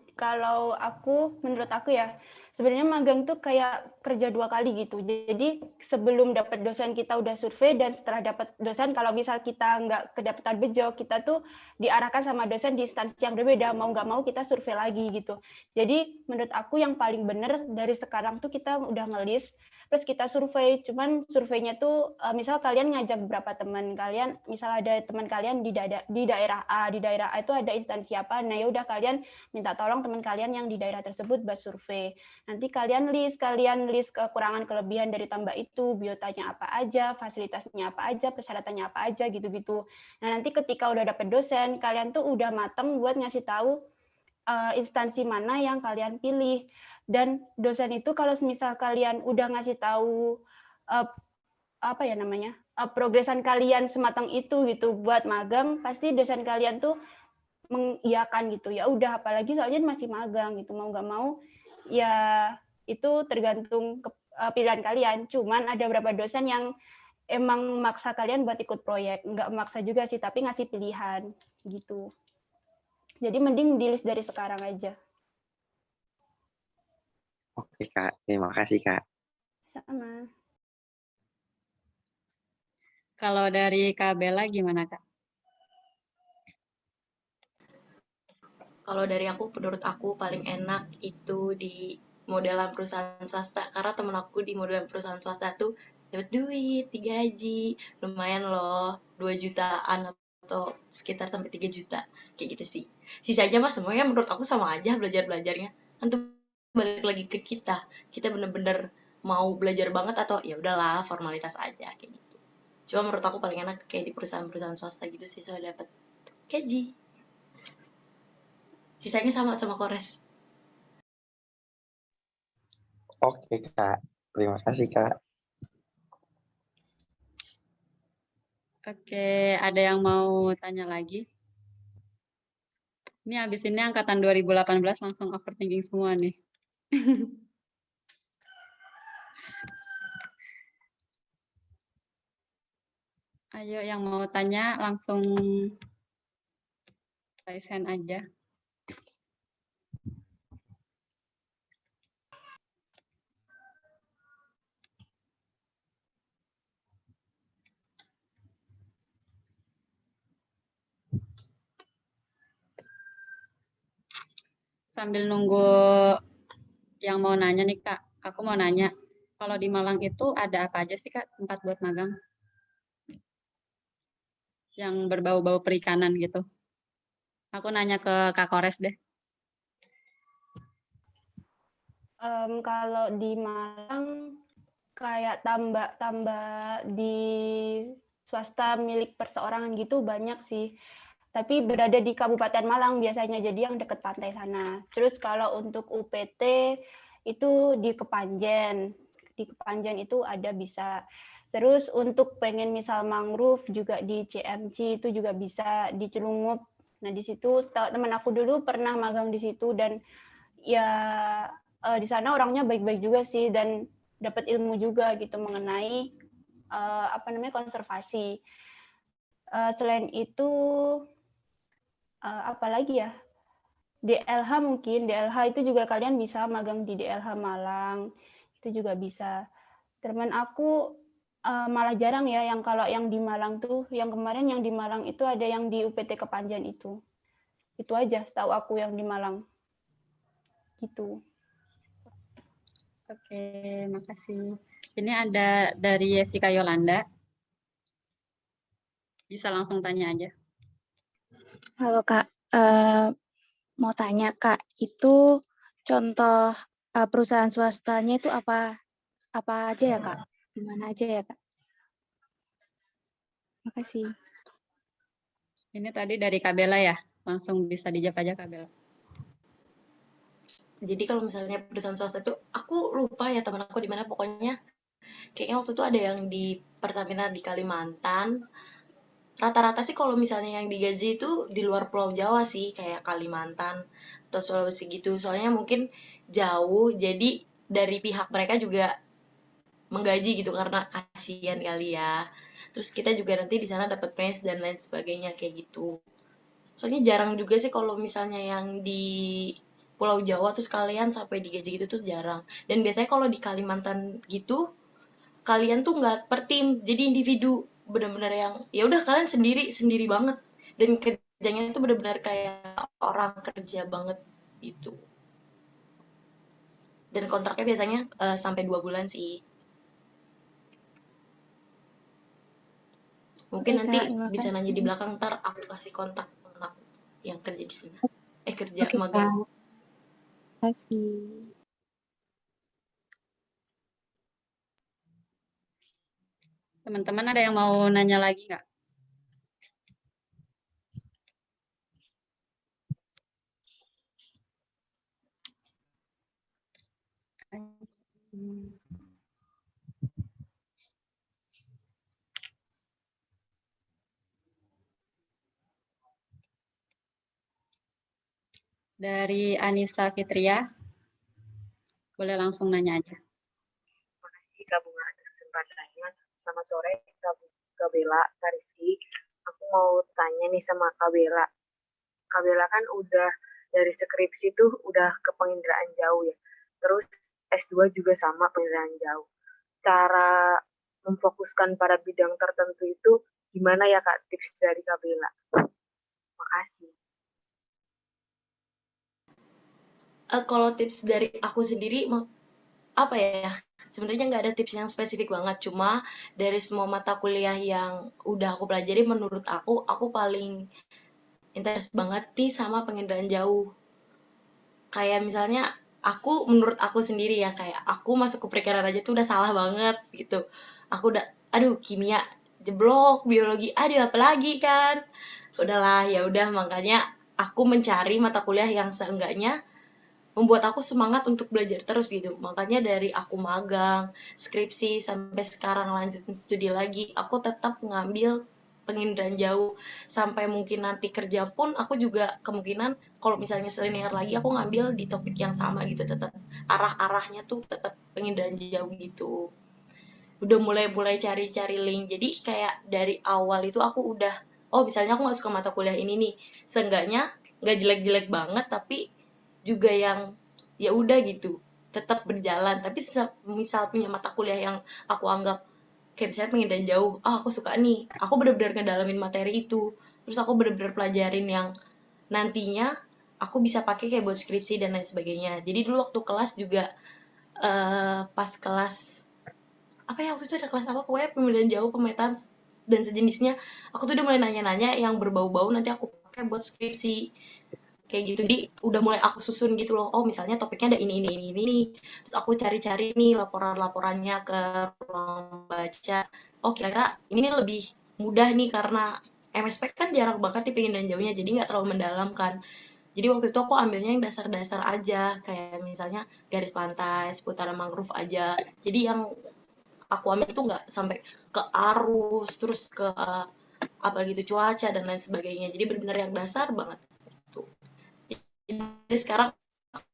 menurut aku ya, sebenarnya magang tuh kayak kerja 2 kali gitu. Jadi sebelum dapat dosen kita udah survei, dan setelah dapat dosen, kalau misal kita nggak kedapatan bejo, kita tuh diarahkan sama dosen di instansi yang berbeda, mau nggak mau kita survei lagi gitu. Jadi menurut aku yang paling benar dari sekarang tuh kita udah ngelis, terus kita survei. Cuman surveinya tuh misal kalian ngajak beberapa teman kalian, misal ada teman kalian di daerah A, di daerah A itu ada instansi apa, nah ya udah kalian minta tolong teman kalian yang di daerah tersebut buat survei. Nanti kalian list kekurangan kelebihan dari tambah itu, biotanya apa aja, fasilitasnya apa aja, persyaratannya apa aja gitu-gitu. Nah, nanti ketika udah dapet dosen, kalian tuh udah mateng buat ngasih tahu instansi mana yang kalian pilih. Dan dosen itu kalau misal kalian udah ngasih tahu progresan kalian sematang itu gitu buat magang, pasti dosen kalian tuh mengiyakan gitu. Ya udah, apalagi soalnya masih magang gitu, mau nggak mau ya itu tergantung pilihan kalian. Cuman ada beberapa dosen yang emang maksa kalian buat ikut proyek, nggak maksa juga sih, tapi ngasih pilihan gitu. Jadi mending di list dari sekarang aja. Oke, Kak. Terima kasih, Kak. Sama. Kalau dari Kak Bella gimana, Kak? Kalau dari aku, menurut aku paling enak itu di modelan perusahaan swasta. Karena temen aku di modelan perusahaan swasta tuh dapat duit, digaji, lumayan loh, 2 jutaan atau sekitar sampai 3 juta. Kayak gitu sih. Sisanya mah semuanya menurut aku sama aja belajar-belajarnya. Untuk balik lagi ke kita bener-bener mau belajar banget atau ya udahlah formalitas aja kayak gitu. Cuma menurut aku paling enak kayak di perusahaan-perusahaan swasta gitu sih, soalnya dapat gaji. Sisanya sama Kores. Oke, Kak. Terima kasih, Kak. Oke, ada yang mau tanya lagi? Ini habis ini angkatan 2018 langsung overthinking semua nih. Ayo yang mau tanya langsung raise hand aja. Sambil nunggu yang mau nanya nih Kak, aku mau nanya, kalau di Malang itu ada apa aja sih Kak tempat buat magang? Yang berbau-bau perikanan gitu. Aku nanya ke Kak Kores deh. Kalau di Malang kayak tambak di swasta milik perseorangan gitu banyak sih. Tapi berada di Kabupaten Malang biasanya, jadi yang dekat pantai sana. Terus kalau untuk UPT itu di Kepanjen. Di Kepanjen itu ada bisa. Terus untuk pengen misal mangrove juga di CMC itu juga bisa, di Celungup. Nah di situ teman aku dulu pernah magang di situ dan ya di sana orangnya baik-baik juga sih dan dapat ilmu juga gitu mengenai konservasi. Selain itu apalagi ya, DLH mungkin, DLH itu juga kalian bisa magang di DLH Malang, itu juga bisa. Teman aku malah jarang ya yang kalau yang di Malang tuh, yang kemarin yang di Malang itu ada yang di UPT Kepanjen itu aja setahu aku yang di Malang gitu. Oke, makasih. Ini ada dari Jessica Yolanda. Bisa langsung tanya aja. Halo Kak, mau tanya Kak, itu contoh perusahaan swastanya itu apa aja ya Kak? Di mana aja ya Kak? Makasih. Ini tadi dari Kabela ya, langsung bisa dijawab aja Kabela. Jadi kalau misalnya perusahaan swasta itu, aku lupa ya teman aku di mana, pokoknya kayaknya waktu itu ada yang di Pertamina di Kalimantan. Rata-rata sih kalau misalnya yang digaji itu di luar Pulau Jawa sih, kayak Kalimantan atau Sulawesi gitu. Soalnya mungkin jauh, jadi dari pihak mereka juga menggaji gitu karena kasihan kali ya. Terus kita juga nanti di sana dapat mes dan lain sebagainya kayak gitu. Soalnya jarang juga sih kalau misalnya yang di Pulau Jawa terus kalian sampai digaji gitu tuh jarang. Dan biasanya kalau di Kalimantan gitu, kalian tuh nggak per tim, jadi individu. Bener-bener yang ya udah kalian sendiri banget. Dan kerjanya itu bener-bener kayak orang kerja banget gitu. Dan kontraknya biasanya sampai 2 bulan sih. Mungkin Oke, nanti Kak, bisa nanya di kasih. belakang, ntar aku kasih kontak temen aku yang kerja di sana. Kerja Oke magang. Kak, kasih. Teman-teman ada yang mau nanya lagi nggak? Dari Anissa Fitria, boleh langsung nanya aja. Terima kasih Kak Bunga atas kesempatannya. Selamat sore Kak Bella, Kak Rizky. Aku mau tanya nih sama Kak Bella. Kak Bella kan udah dari skripsi tuh udah ke penginderaan jauh ya. Terus S2 juga sama penginderaan jauh. Cara memfokuskan pada bidang tertentu itu gimana ya Kak, tips dari Kak Bella? Makasih. Kalau tips dari aku sendiri, apa ya, sebenarnya nggak ada tips yang spesifik banget, cuma dari semua mata kuliah yang udah aku pelajari, menurut aku paling interest banget nih sama penginderaan jauh. Kayak misalnya menurut aku sendiri ya, kayak aku masuk ke perikanan aja tuh udah salah banget gitu. Aku udah, aduh kimia jeblok biologi, aduh apa lagi kan. Udahlah, ya udah, makanya aku mencari mata kuliah yang seenggaknya membuat aku semangat untuk belajar terus gitu. Makanya dari aku magang, skripsi, sampai sekarang lanjutin studi lagi, aku tetap ngambil penginderaan jauh. Sampai mungkin nanti kerja pun aku juga kemungkinan kalau misalnya selinear lagi aku ngambil di topik yang sama gitu, tetap arah-arahnya tuh tetap penginderaan jauh gitu. Udah mulai cari-cari link. Jadi kayak dari awal itu aku udah, oh misalnya aku nggak suka mata kuliah ini nih, seenggaknya nggak jelek-jelek banget tapi juga yang ya udah gitu, tetap berjalan. Tapi misal punya mata kuliah yang aku anggap kayak misalnya pengen jauh, aku suka nih, aku bener-bener ngedalamin materi itu, terus aku bener-bener pelajarin yang nantinya aku bisa pakai kayak buat skripsi dan lain sebagainya. Jadi dulu waktu kelas juga pas kelas apa ya, waktu itu ada kelas apa, pokoknya pemilihan jauh, pemetaan dan sejenisnya, aku tuh udah mulai nanya-nanya yang berbau-bau nanti aku pakai buat skripsi kayak gitu. Jadi udah mulai aku susun gitu loh, oh misalnya topiknya ada ini, terus aku cari-cari nih laporan-laporannya ke ruang baca, oh kira-kira ini nih lebih mudah nih karena MSP kan jarang banget di pengen dan jauhnya, jadi nggak terlalu mendalam kan. Jadi waktu itu aku ambilnya yang dasar-dasar aja, kayak misalnya garis pantai, seputaran mangrove aja. Jadi yang aku ambil tuh nggak sampai ke arus, terus ke apa gitu, cuaca dan lain sebagainya. Jadi benar-benar yang dasar banget tuh. Jadi sekarang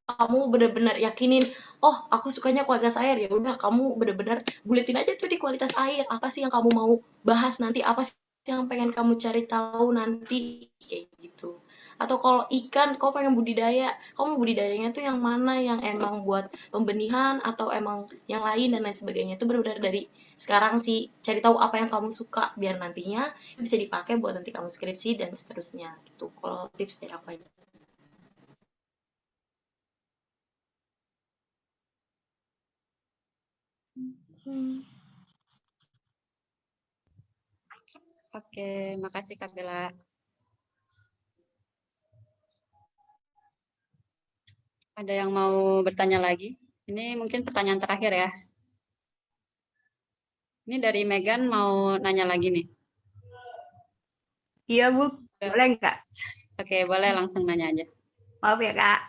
kamu benar-benar yakinin, oh aku sukanya kualitas air, ya udah kamu benar-benar buletin aja tuh di kualitas air, apa sih yang kamu mau bahas nanti, apa sih yang pengen kamu cari tahu nanti, kayak gitu. Atau kalau ikan, kamu pengen budidaya, kamu budidayanya tuh yang mana, yang emang buat pembenihan atau emang yang lain dan lain sebagainya. Itu benar-benar dari sekarang sih cari tahu apa yang kamu suka biar nantinya bisa dipakai buat nanti kamu skripsi dan seterusnya gitu. Kalau tips dari aku aja. Oke, makasih Kak Bella. Ada yang mau bertanya lagi? Ini mungkin pertanyaan terakhir ya. Ini dari Megan mau nanya lagi nih. Iya, Bu. Boleh nggak? Oke, boleh langsung nanya aja. Maaf ya, Kak.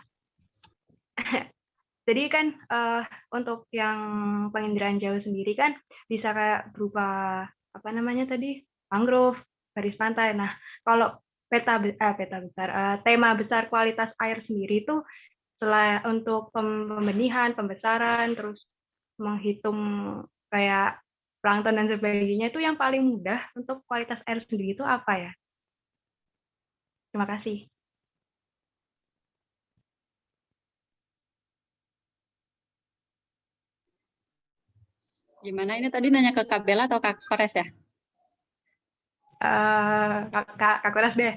Jadi kan untuk yang penginderaan jauh sendiri kan bisa kayak berupa apa namanya tadi, mangrove, garis pantai. Nah, kalau tema besar kualitas air sendiri itu selain untuk pembenihan, pembesaran, terus menghitung kayak plankton dan sebagainya, itu yang paling mudah untuk kualitas air sendiri itu apa ya? Terima kasih. Gimana ini tadi nanya ke Kak Bella atau Kak Kores ya? Kak Kores deh.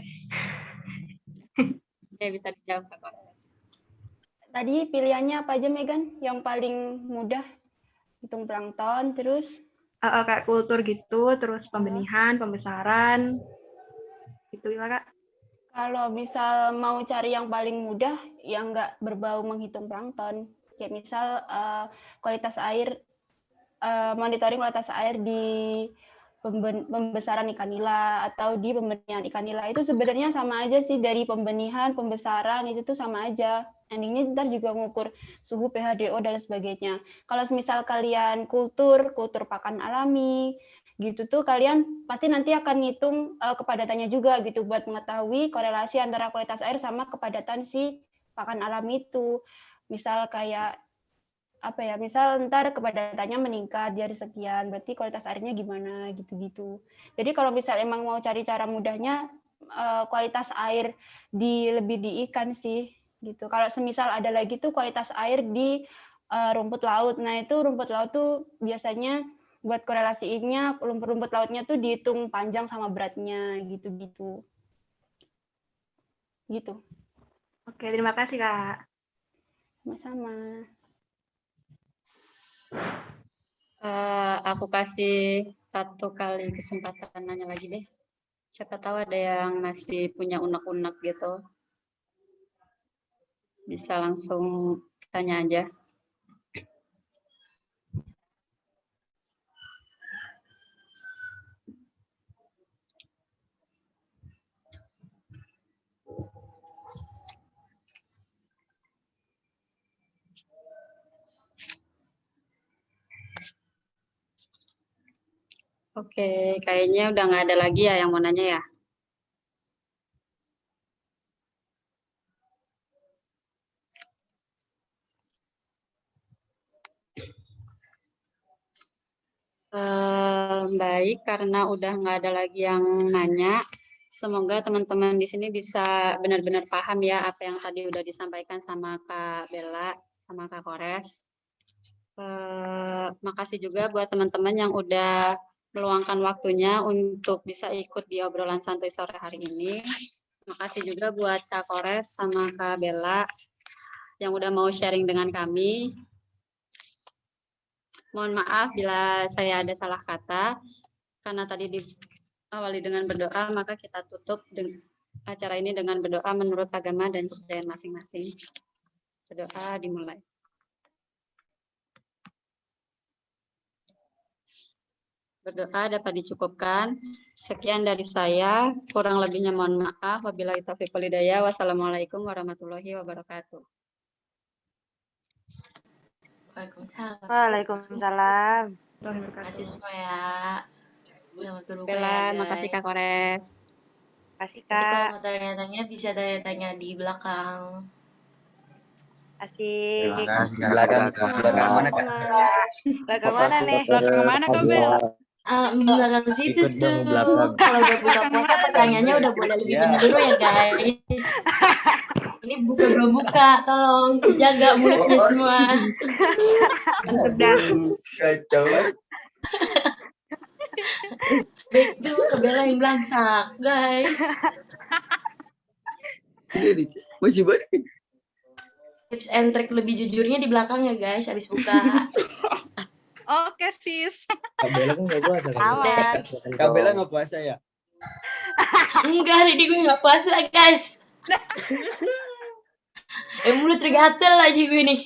Oke, bisa dijawab Kak Kores. Tadi pilihannya apa aja, Megan? Yang paling mudah hitung plankton, terus Kayak kultur gitu, terus pembenihan, pembesaran, gitu ya Kak. kalau misal mau cari yang paling mudah, yang nggak berbau menghitung plankton, kayak misal kualitas air, monitoring kualitas air di pembesaran ikan nila atau di pembenihan ikan nila, itu sebenarnya sama aja sih, dari pembenihan, pembesaran itu tuh sama aja. Endingnya ntar juga ngukur suhu, pH, DO dan sebagainya. Kalau misal kalian kultur pakan alami gitu tuh, kalian pasti nanti akan ngitung kepadatannya juga gitu buat mengetahui korelasi antara kualitas air sama kepadatan si pakan alami itu. Misal kayak apa ya, misal ntar kepadatannya meningkat dari sekian, berarti kualitas airnya gimana gitu-gitu. Jadi kalau misal emang mau cari cara mudahnya, kualitas air lebih di ikan sih gitu. Kalau semisal ada lagi tuh kualitas air di rumput laut. Nah itu rumput laut tuh biasanya buat korelasiinnya, rumput lautnya tuh dihitung panjang sama beratnya gitu-gitu. Gitu. Oke, terima kasih Kak. Sama-sama. Aku kasih satu kali kesempatan nanya lagi deh. Siapa tahu ada yang masih punya unek-unek gitu. Bisa langsung tanya aja. Oke, kayaknya udah nggak ada lagi ya yang mau nanya ya. Baik, karena udah nggak ada lagi yang nanya. Semoga teman-teman di sini bisa benar-benar paham ya apa yang tadi udah disampaikan sama Kak Bella, sama Kak Kores. Makasih juga buat teman-teman yang udah meluangkan waktunya untuk bisa ikut di obrolan santai sore hari ini. Makasih juga buat Kak Kores sama Kak Bella yang udah mau sharing dengan kami. Mohon maaf bila saya ada salah kata, karena tadi diawali dengan berdoa, maka kita tutup acara ini dengan berdoa menurut agama dan kepercayaan masing-masing. Berdoa dimulai. Berdoa dapat dicukupkan. Sekian dari saya, kurang lebihnya mohon maaf. Wabillahi taufiq wal hidayah. Wassalamualaikum warahmatullahi wabarakatuh. Waalaikumsalam. Waalaikumsalam. Terima kasih semua ya. Selamat berbuka ya, Bella, guys. makasih Kak Kores. Kasih Nanti kalau Kak. mau tanya-tanya bisa tanya-tanya di belakang. Asik. Belakang mana Kak? Belakang mana nih? Belakang mana Kak Bel? Belakang situ Ikut dong tuh. belakang. Kalau udah buka puasa pertanyaannya udah boleh lebih banyak dulu ya guys. Ini buka belum buka, tolong jaga mulutnya semua. Sudah. Kacau. Baik tuh ke Bella yang belangsak, guys. Ini masih banyak. Tips and trick lebih jujurnya di belakang ya guys, habis buka. Oke sis. Kak Bella kan nggak puasa kan? Awas. Kak Bella nggak puasa ya? Enggak, jadi gue nggak puasa guys. Mulut tergatel aja gue nih.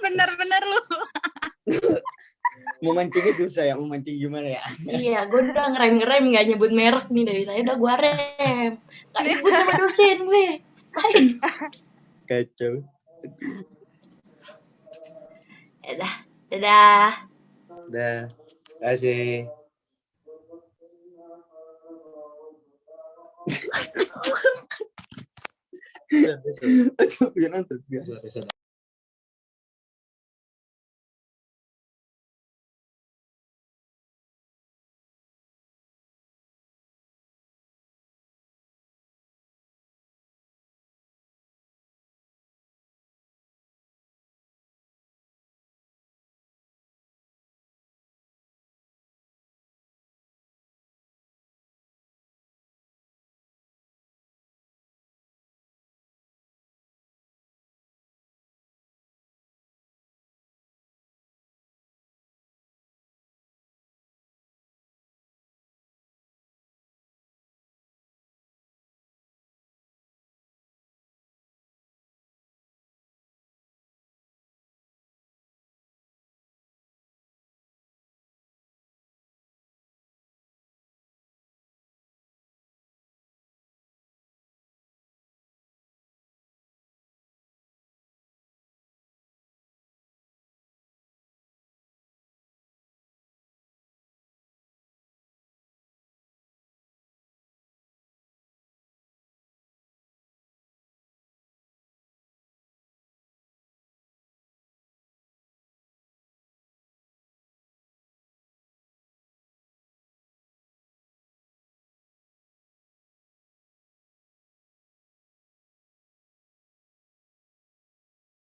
Bener-bener lu. Mau mancingnya susah ya, mau mancing gimana ya? Iya, gue udah ngerem nggak nyebut merek nih dari saya udah gue rem. Tak nyebut sama dosen gue. Main. Kacau. Dadah, dadah. Udah. Kasih. Aduh, ya nonton.